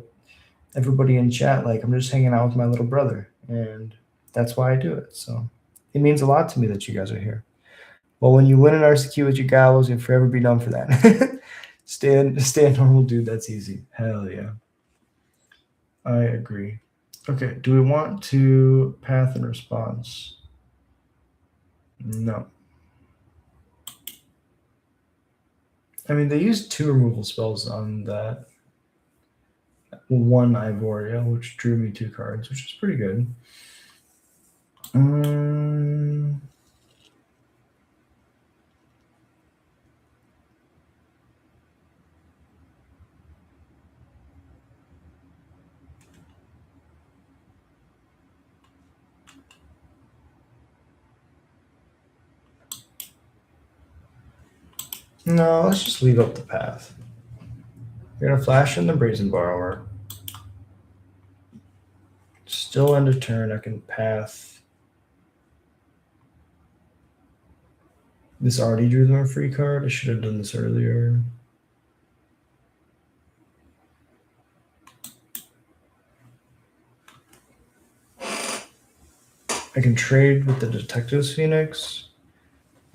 everybody in chat, like I'm just hanging out with my little brother, and that's why I do it. So it means a lot to me that you guys are here. Well, when you win an RCQ with your gallows, you'll forever be known for that. stay a normal dude. That's easy. Hell yeah. I agree. Okay, do we want to path and response? No. I mean, they used 2 removal spells on that one Ivoria, which drew me 2 cards, which is pretty good. No, let's just leave up the path. We're going to flash in the Brazen Borrower. Still end of turn, I can path. This already drew them a free card. I should have done this earlier. I can trade with the Detective's Phoenix.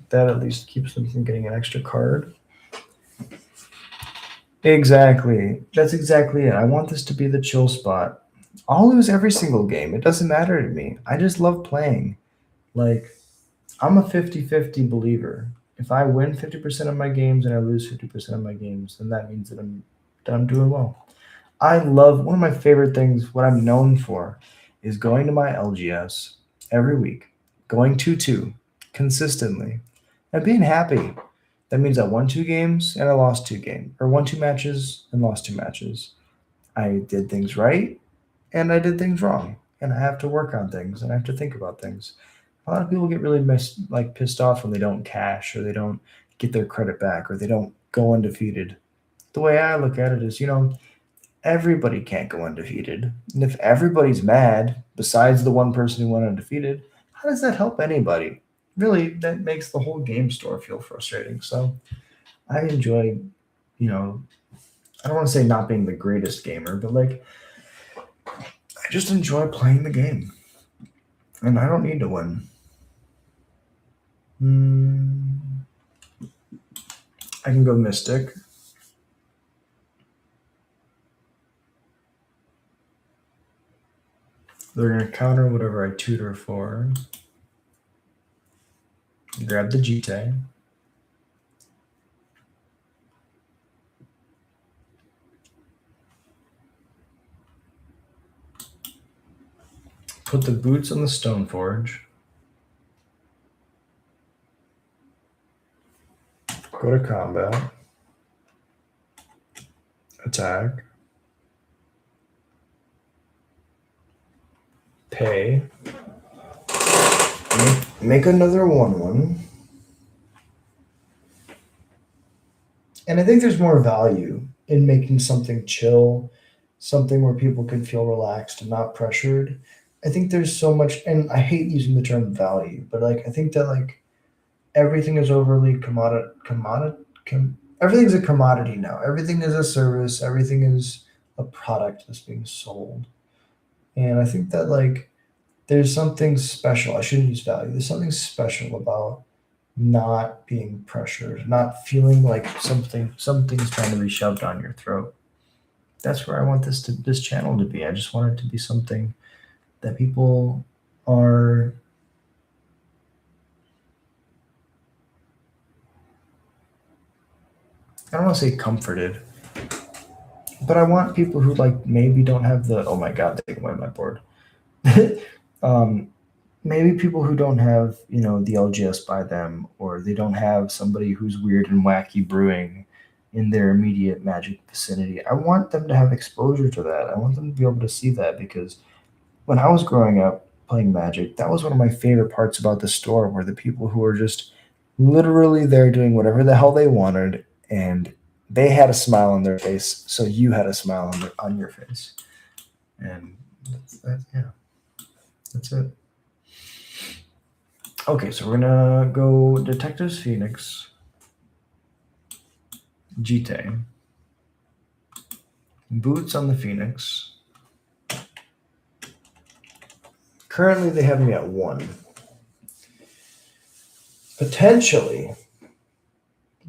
That at least keeps them from getting an extra card. Exactly. That's exactly it. I want this to be the chill spot. I'll lose every single game. It doesn't matter to me. I just love playing. Like, I'm a 50-50 believer. If I win 50% of my games and I lose 50% of my games, then that means that I'm doing well. I love one of my favorite things, what I'm known for, is going to my LGS every week, going 2-2 consistently, and being happy. That means I won 2 games and I lost 2 games, or won 2 matches and lost 2 matches. I did things right and I did things wrong, and I have to work on things and I have to think about things. A lot of people get really pissed off when they don't cash or they don't get their credit back or they don't go undefeated. The way I look at it is, everybody can't go undefeated. And if everybody's mad, besides the one person who went undefeated, how does that help anybody? Really, that makes the whole game store feel frustrating. So I enjoy, I don't want to say not being the greatest gamer, but like, I just enjoy playing the game. And I don't need to win. I can go Mystic. They're going to counter whatever I tutor for. Grab the GT. Put the boots on the Stoneforge. Go to combat. Attack. Pay. Make another 1/1. And I think there's more value in making something chill, something where people can feel relaxed and not pressured. I think there's so much, and I hate using the term value, but like I think that like everything is overly everything's a commodity now. Everything is a service. Everything is a product that's being sold. And I think that like there's something special. I shouldn't use value. There's something special about not being pressured, not feeling like something's trying to be shoved on your throat. That's where I want this channel to be. I just want it to be something that people are I don't want to say comforted, but I want people who like maybe don't have the oh my god, take away my board. Maybe people who don't have the LGS by them, or they don't have somebody who's weird and wacky brewing in their immediate Magic vicinity. I want them to have exposure to that. I want them to be able to see that, because when I was growing up playing Magic, that was one of my favorite parts about the store, were the people who were just literally there doing whatever the hell they wanted, and they had a smile on their face, so you had a smile on your face. And that's it. Okay, so we're gonna go Detectives Phoenix, GT, boots on the Phoenix. Currently, they have me at 1. Potentially,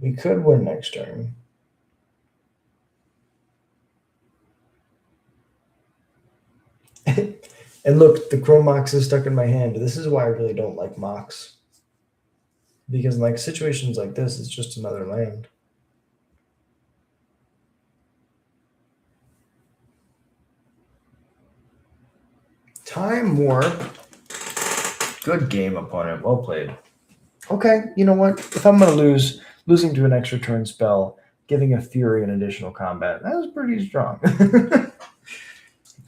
we could win next turn. And look, the Chrome Mox is stuck in my hand. This is why I really don't like Mox. Because in like situations like this, it's just another land. Time Warp. Good game, opponent. Well played. Okay, you know what? If I'm going to lose, losing to an extra turn spell, giving a Fury an additional combat, that was pretty strong.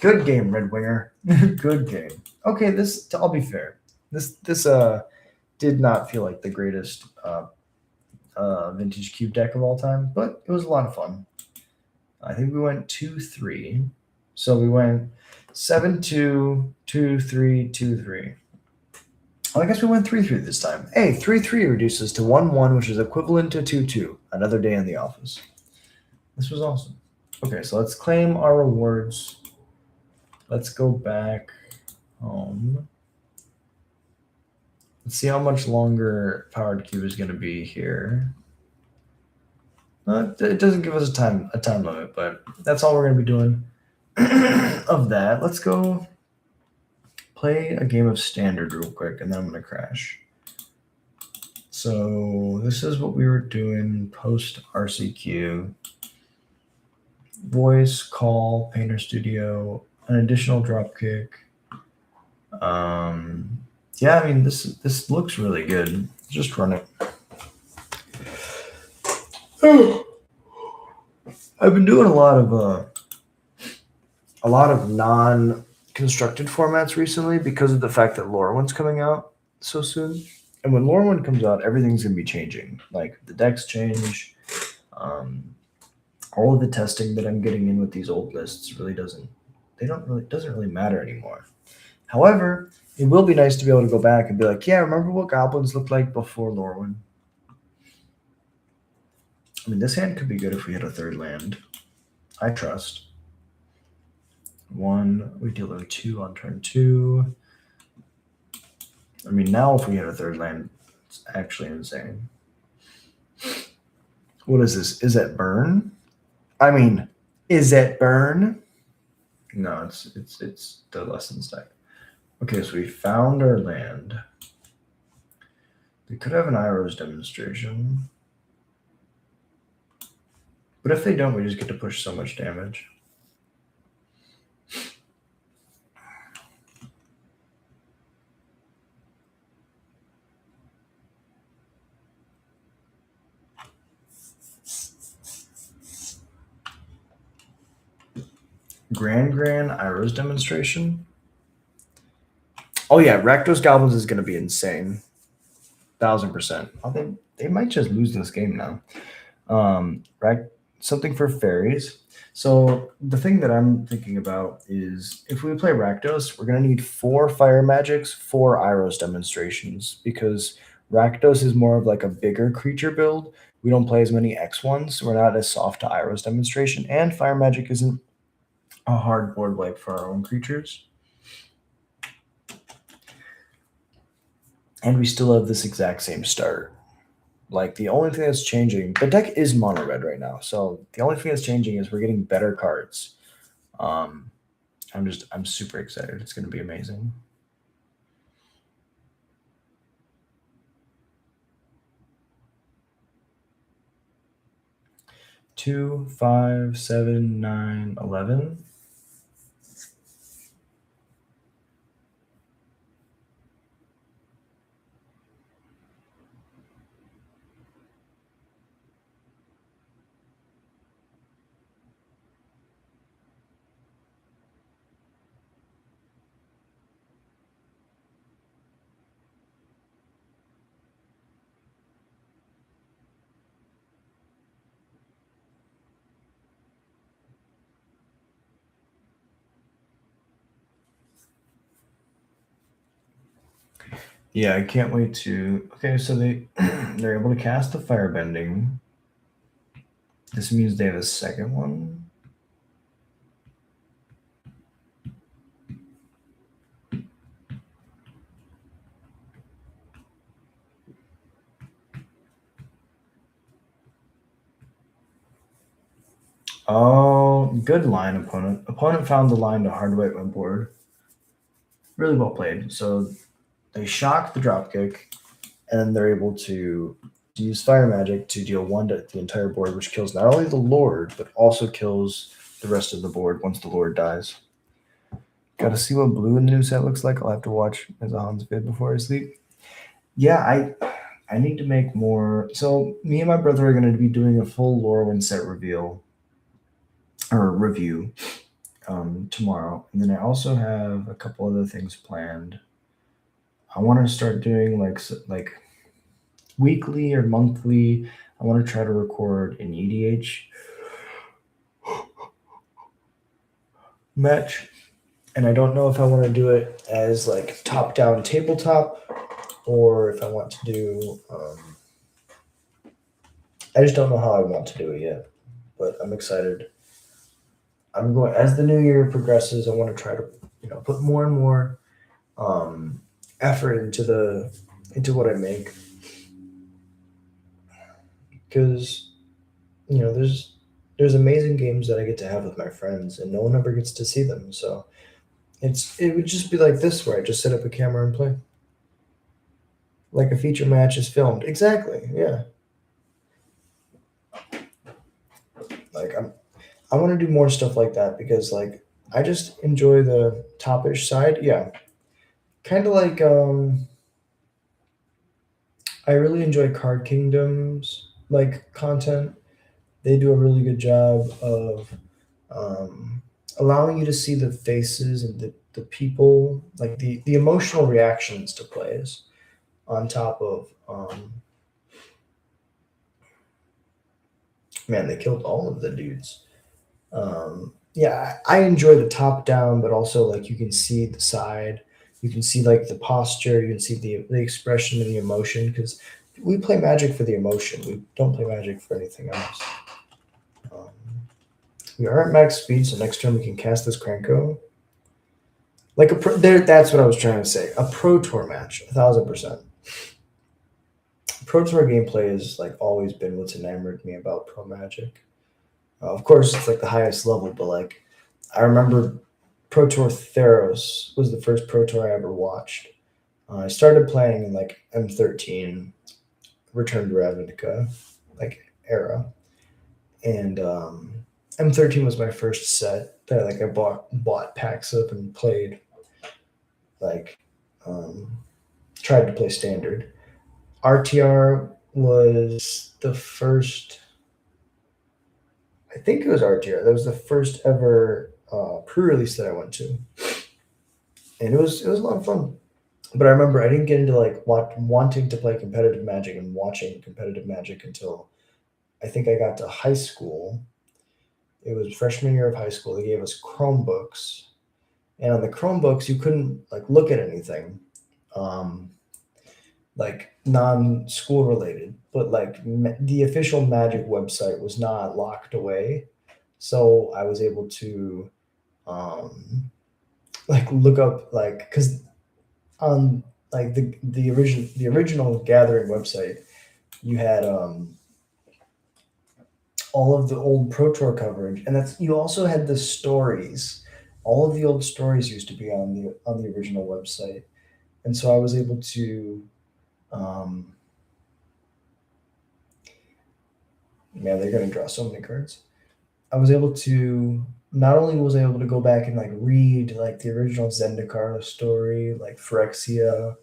Good game, Red Winger. Good game. Okay, I'll be fair. This did not feel like the greatest vintage cube deck of all time, but it was a lot of fun. I think we went 2-3. So we went 7-2, 2-3, 2-3. Well, I guess we went 3-3 this time. Hey, 3-3 reduces to 1-1, which is equivalent to 2-2. Another day in the office. This was awesome. Okay, so let's claim our rewards. Let's go back home. Let's see how much longer Powered Cube is going to be here. It doesn't give us a time limit, but that's all we're going to be doing of that. Let's go play a game of Standard real quick, and then I'm going to crash. So this is what we were doing post RCQ. Voice, call, Painter Studio, an additional dropkick. Yeah, I mean this looks really good. Just run it. I've been doing a lot of non-constructed formats recently because of the fact that Lorwyn's coming out so soon. And when Lorwyn comes out, everything's gonna be changing. Like the decks change. All of the testing that I'm getting in with these old lists really doesn't really matter anymore. However, it will be nice to be able to go back and be like, yeah, remember what goblins looked like before Lorwyn? I mean, this hand could be good if we hit a third land. I trust. 1, we deal them 2 on turn 2. I mean, now if we hit a third land, it's actually insane. What is this? Is that burn? I mean, is that burn? No, it's the lessons deck. Okay, so we found our land. They could have an Iroh's demonstration. But if they don't, we just get to push so much damage. Grand Iroh's demonstration. Oh yeah, Rakdos Goblins is going to be insane. 1000%. Oh, they might just lose this game now. Something for fairies. So the thing that I'm thinking about is if we play Rakdos, we're going to need 4 fire magics, 4 Iroh's demonstrations, because Rakdos is more of like a bigger creature build. We don't play as many X1s, so we're not as soft to Iroh's demonstration, and fire magic isn't a hard board wipe for our own creatures. And we still have this exact same start. Like the only thing that's changing, the deck is mono red right now. So the only thing that's changing is we're getting better cards. I'm super excited. It's going to be amazing. Two, 5, 7, 9, 11. Yeah, I can't wait to. Okay, so they're able to cast the firebending. This means they have a second one. Oh, good line, opponent. Opponent found the line to hard white my board. Really well played. So they shock the dropkick, and then they're able to use fire magic to deal 1 to the entire board, which kills not only the Lord, but also kills the rest of the board once the Lord dies. Gotta see what blue in the new set looks like. I'll have to watch as a Hans vid before I sleep. Yeah, I need to make more. So me and my brother are going to be doing a full Lorwyn set reveal or review tomorrow, and then I also have a couple other things planned. I want to start doing like weekly or monthly. I want to try to record an EDH match, and I don't know if I want to do it as like top down tabletop or if I want to do. I just don't know how I want to do it yet, but I'm excited. I'm going as the new year progresses. I want to try to put more and more effort into the into what I make, because there's amazing games that I get to have with my friends, and no one ever gets to see them. So it would just be like this, where I just set up a camera and play, like a feature match is filmed. Exactly. Yeah. Like I want to do more stuff like that because like I just enjoy the topish side. Yeah. Kind of like I really enjoy Card Kingdoms like content. They do a really good job of um, allowing you to see the faces and the people, like the emotional reactions to plays, on top of man, they killed all of the dudes. Yeah, I enjoy the top down, but also like you can see the side, you can see like the posture, you can see the expression and the emotion, because we play Magic for the emotion. We don't play Magic for anything else. Um, we are at max speed, so next turn we can cast this Cranko. Like that's what I was trying to say. A Pro Tour match, 1,000%. Pro Tour gameplay has like always been what's enamored me about Pro Magic. Of course, it's like the highest level, but like I remember Pro Tour Theros was the first Pro Tour I ever watched. I started playing in like M13, Return to Ravnica, like era, and M13 was my first set that like I bought packs of and played. Like, um, tried to play standard. RTR was the first. I think it was RTR. That was the first ever pre-release that I went to, and it was a lot of fun. But I remember I didn't get into like wanting to play competitive Magic and watching competitive Magic until I think I got to high school. It was freshman year of high school. They gave us Chromebooks, and on the Chromebooks you couldn't like look at anything, um, like non-school related. But like the official Magic website was not locked away, so I was able to like look up like because on like the original gathering website you had all of the old Pro Tour coverage, and that's you also had the stories. All of the old stories used to be on the original website, and so I was able to. Um, Man, they're gonna draw so many cards. I was able to not only was I able to go back and like read like the original Zendikar story, like Phyrexia,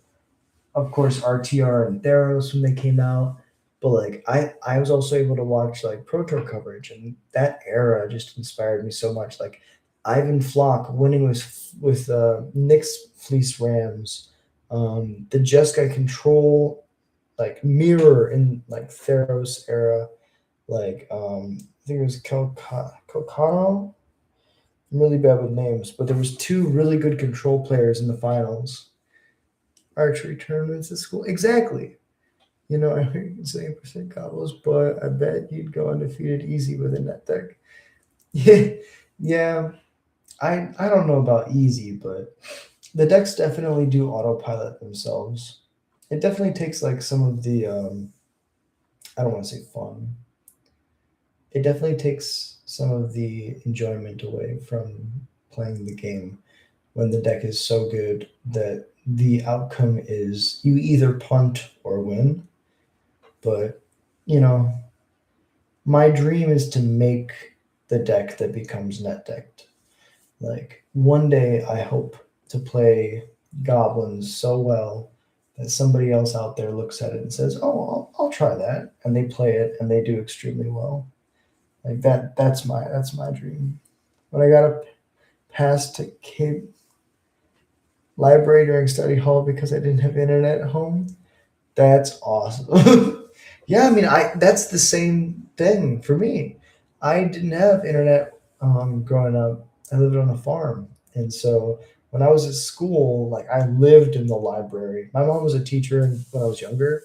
of course RTR and Theros when they came out. But like I was also able to watch like Pro Tour coverage, and that era just inspired me so much. Like Ivan Flock winning with Nick's Fleece Rams, the Jeskai control like mirror in like Theros era, like I think it was Kokano. I'm really bad with names, but there was two really good control players in the finals. Archery tournaments at school, exactly. I heard you can say percent combos, but I bet you'd go undefeated easy with a net deck. Yeah, yeah. I don't know about easy, but the decks definitely do autopilot themselves. It definitely takes like some of the I don't want to say fun. It definitely takes some of the enjoyment away from playing the game when the deck is so good that the outcome is you either punt or win. But you know, my dream is to make the deck that becomes net decked. Like one day, I hope to play goblins so well that somebody else out there looks at it and says, "Oh, I'll try that," and they play it and they do extremely well. Like that. That's my dream. When I got a pass to Cape Library during study hall because I didn't have internet at home, that's awesome. Yeah, I mean, I that's the same thing for me. I didn't have internet growing up. I lived on a farm, and so when I was at school, like I lived in the library. My mom was a teacher when I was younger,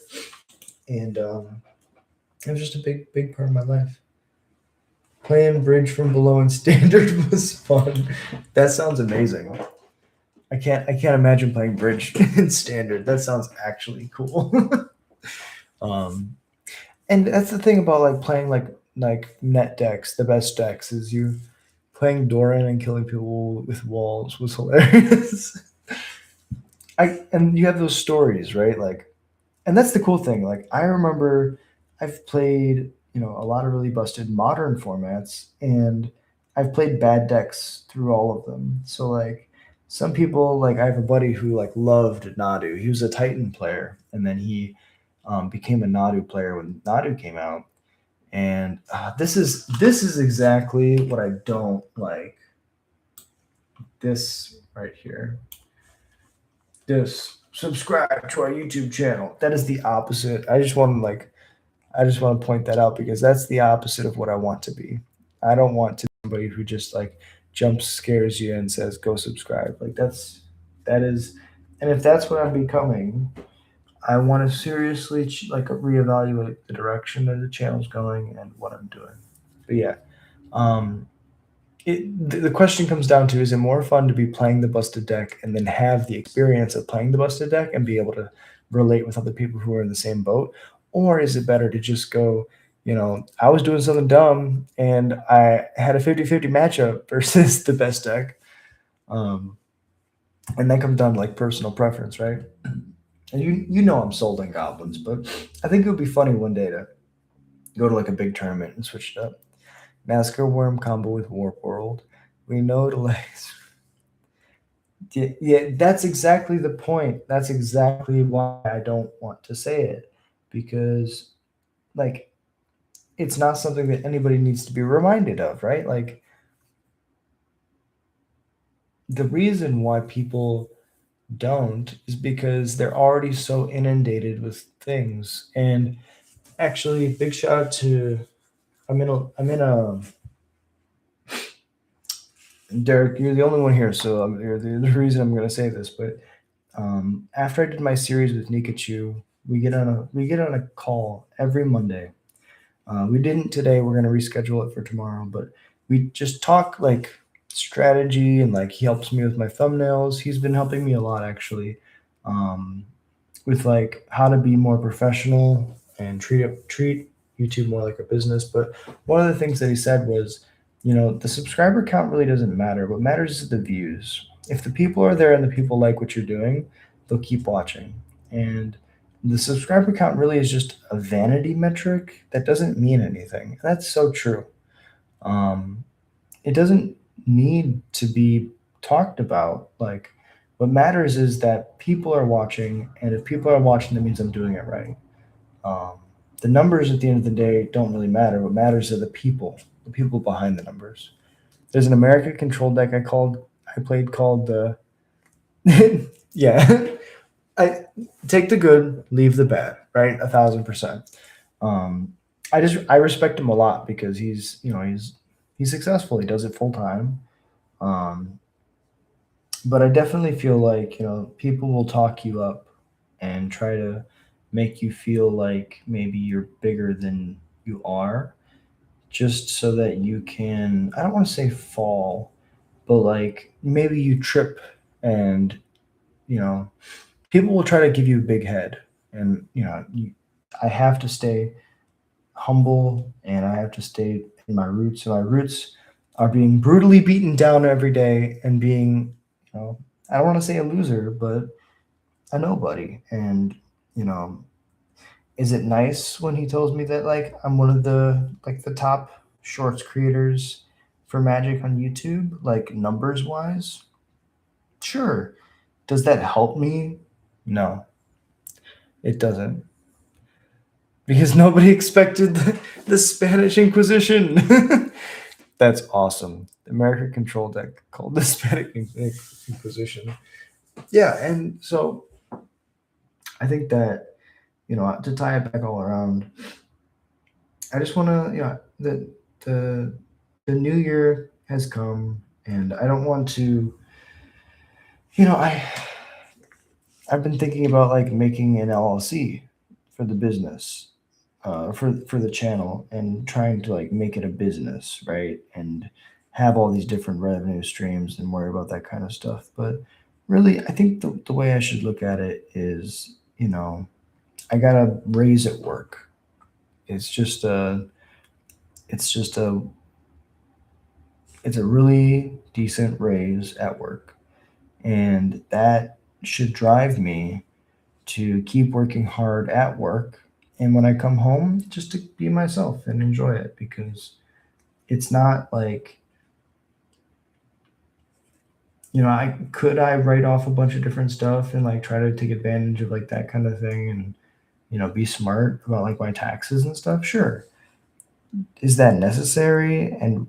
and it was just a big part of my life. Playing bridge from below in standard was fun. That sounds amazing. I can't imagine playing bridge in standard. That sounds actually cool. um, and that's the thing about like playing like net decks. The best decks is you playing Doran and killing people with walls was hilarious. And you have those stories, right? Like, and that's the cool thing. Like, I remember I've played a lot of really busted modern formats, and I've played bad decks through all of them. So like, some people like I have a buddy who like loved Nadu. He was a Titan player, and then he became a Nadu player when Nadu came out. And this is exactly what I don't like. This right here. This subscribe to our YouTube channel. That is the opposite. I just want to point that out because that's the opposite of what I want to be. I don't want to be somebody who just like jump scares you and says go subscribe. Like that is, and if that's what I'm becoming, I want to seriously like reevaluate the direction that the channel's going and what I'm doing. But yeah, um, the question comes down to: is it more fun to be playing the busted deck and then have the experience of playing the busted deck and be able to relate with other people who are in the same boat, or is it better to just go? I was doing something dumb and I had a 50-50 matchup versus the best deck. Um, and that comes down to like personal preference, right? And you know I'm sold on goblins, but I think it would be funny one day to go to like a big tournament and switch it up. Massacre Worm combo with Warp World. We know to like yeah, that's exactly the point. That's exactly why I don't want to say it. Because like it's not something that anybody needs to be reminded of, right? Like the reason why people don't is because they're already so inundated with things. And actually, big shout out to I'm in a Derek. You're the only one here, so you're the reason I'm going to say this. But after I did my series with Nikachu, we get on a call every Monday. We didn't today. We're going to reschedule it for tomorrow, but we just talk like strategy and like he helps me with my thumbnails. He's been helping me a lot actually. Um, with like how to be more professional and treat YouTube more like a business. But one of the things that he said was, the subscriber count really doesn't matter. What matters is the views. If the people are there and the people like what you're doing, they'll keep watching. And the subscriber count really is just a vanity metric that doesn't mean anything. And that's so true. Um, it doesn't need to be talked about. Like, what matters is that people are watching, and if people are watching, that means I'm doing it right. Um, the numbers at the end of the day don't really matter. What matters are the people behind the numbers. There's an American control deck I played called the yeah. I take the good, leave the bad, right? 1,000%. Um, I respect him a lot because he's successful. He does it full time. Um, but I definitely feel like people will talk you up and try to make you feel like maybe you're bigger than you are, just so that you can. I don't want to say fall, but like maybe you trip and you know people will try to give you a big head, and I have to stay humble and I have to stay in my roots. And my roots are being brutally beaten down every day and being, I don't want to say a loser, but a nobody. And, you know, is it nice when he tells me that like I'm one of the top shorts creators for Magic on YouTube, like numbers wise? Sure. Does that help me? No, it doesn't. Because nobody expected the Spanish Inquisition. That's awesome. The American control deck called the Spanish Inquisition. Yeah, and so I think that to tie it back all around, I just want to the new year has come, and I don't want to I've been thinking about like making an LLC for the business, for the channel, and trying to like make it a business, right? And have all these different revenue streams and worry about that kind of stuff. But really, I think the way I should look at it is, I got a raise at work. It's just a, it's just a, it's a really decent raise at work. And that should drive me to keep working hard at work. And when I come home, just to be myself and enjoy it, because it's not like, I write off a bunch of different stuff and like try to take advantage of like that kind of thing and, be smart about like my taxes and stuff. Sure. Is that necessary? And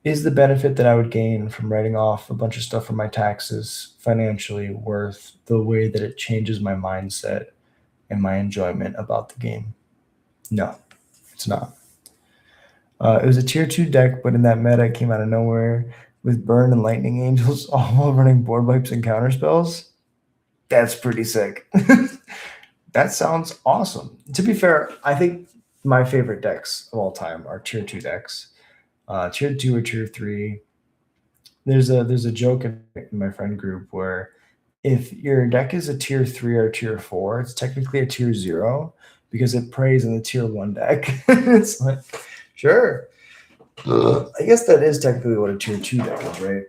is the benefit that I would gain from writing off a bunch of stuff from my taxes financially worth the way that it changes my mindset and my enjoyment about the game? No, it's not. It was a tier 2 deck, but in that meta, it came out of nowhere with Burn and Lightning Angels, all while running board wipes and counter spells. That's pretty sick. That sounds awesome. To be fair, I think my favorite decks of all time are tier 2 decks. Tier 2 or tier 3. There's a joke in my friend group where if your deck is a tier 3 or tier 4, it's technically a tier 0 because it preys in the tier 1 deck. It's like, sure. I guess that is technically what a tier 2 deck is, right?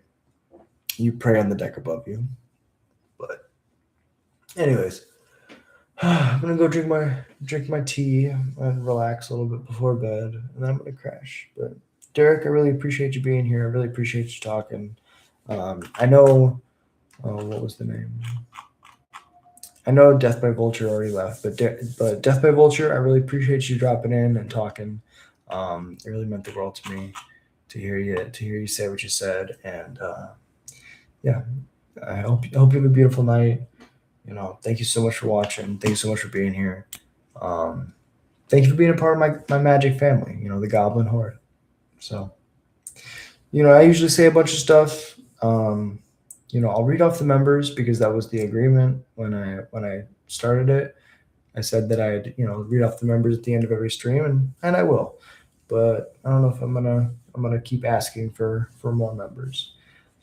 You prey on the deck above you. But anyways, I'm gonna go drink my tea and relax a little bit before bed, and then I'm gonna crash. But Derek, I really appreciate you being here. I really appreciate you talking. I know, what was the name? I know Death by Vulture already left, but Death by Vulture, I really appreciate you dropping in and talking. It really meant the world to me to hear you say what you said, and yeah, I hope you have a beautiful night. Thank you so much for watching. Thank you so much for being here. Um, Thank you for being a part of my magic family. The Goblin Horde. So, I usually say a bunch of stuff. I'll read off the members because that was the agreement when I started it. I said that I'd read off the members at the end of every stream, and I will. But I don't know if I'm gonna keep asking for more members.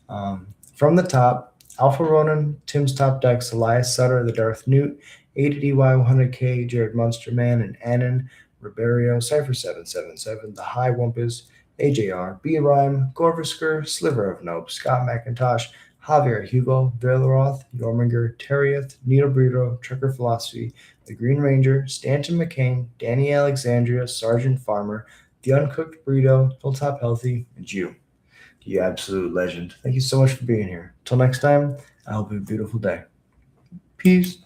From the top, Alpha Ronan, Tim's Top Decks, Elias Sutter, The Darth Newt, ADDY 100K, Jared Munsterman, and Annan, Riberio, Cypher777, The High Wumpus, AJR, B Rhyme, Gorvisker, Sliver of Nope, Scott McIntosh, Javier Hugo, Valeroth, Yorminger, Terrieth, Needle Burrito, Trucker Philosophy, The Green Ranger, Stanton McCain, Danny Alexandria, Sergeant Farmer, The Uncooked Burrito, Hilltop Healthy, and you. You absolute legend. Thank you so much for being here. Till next time, I hope you have a beautiful day. Peace.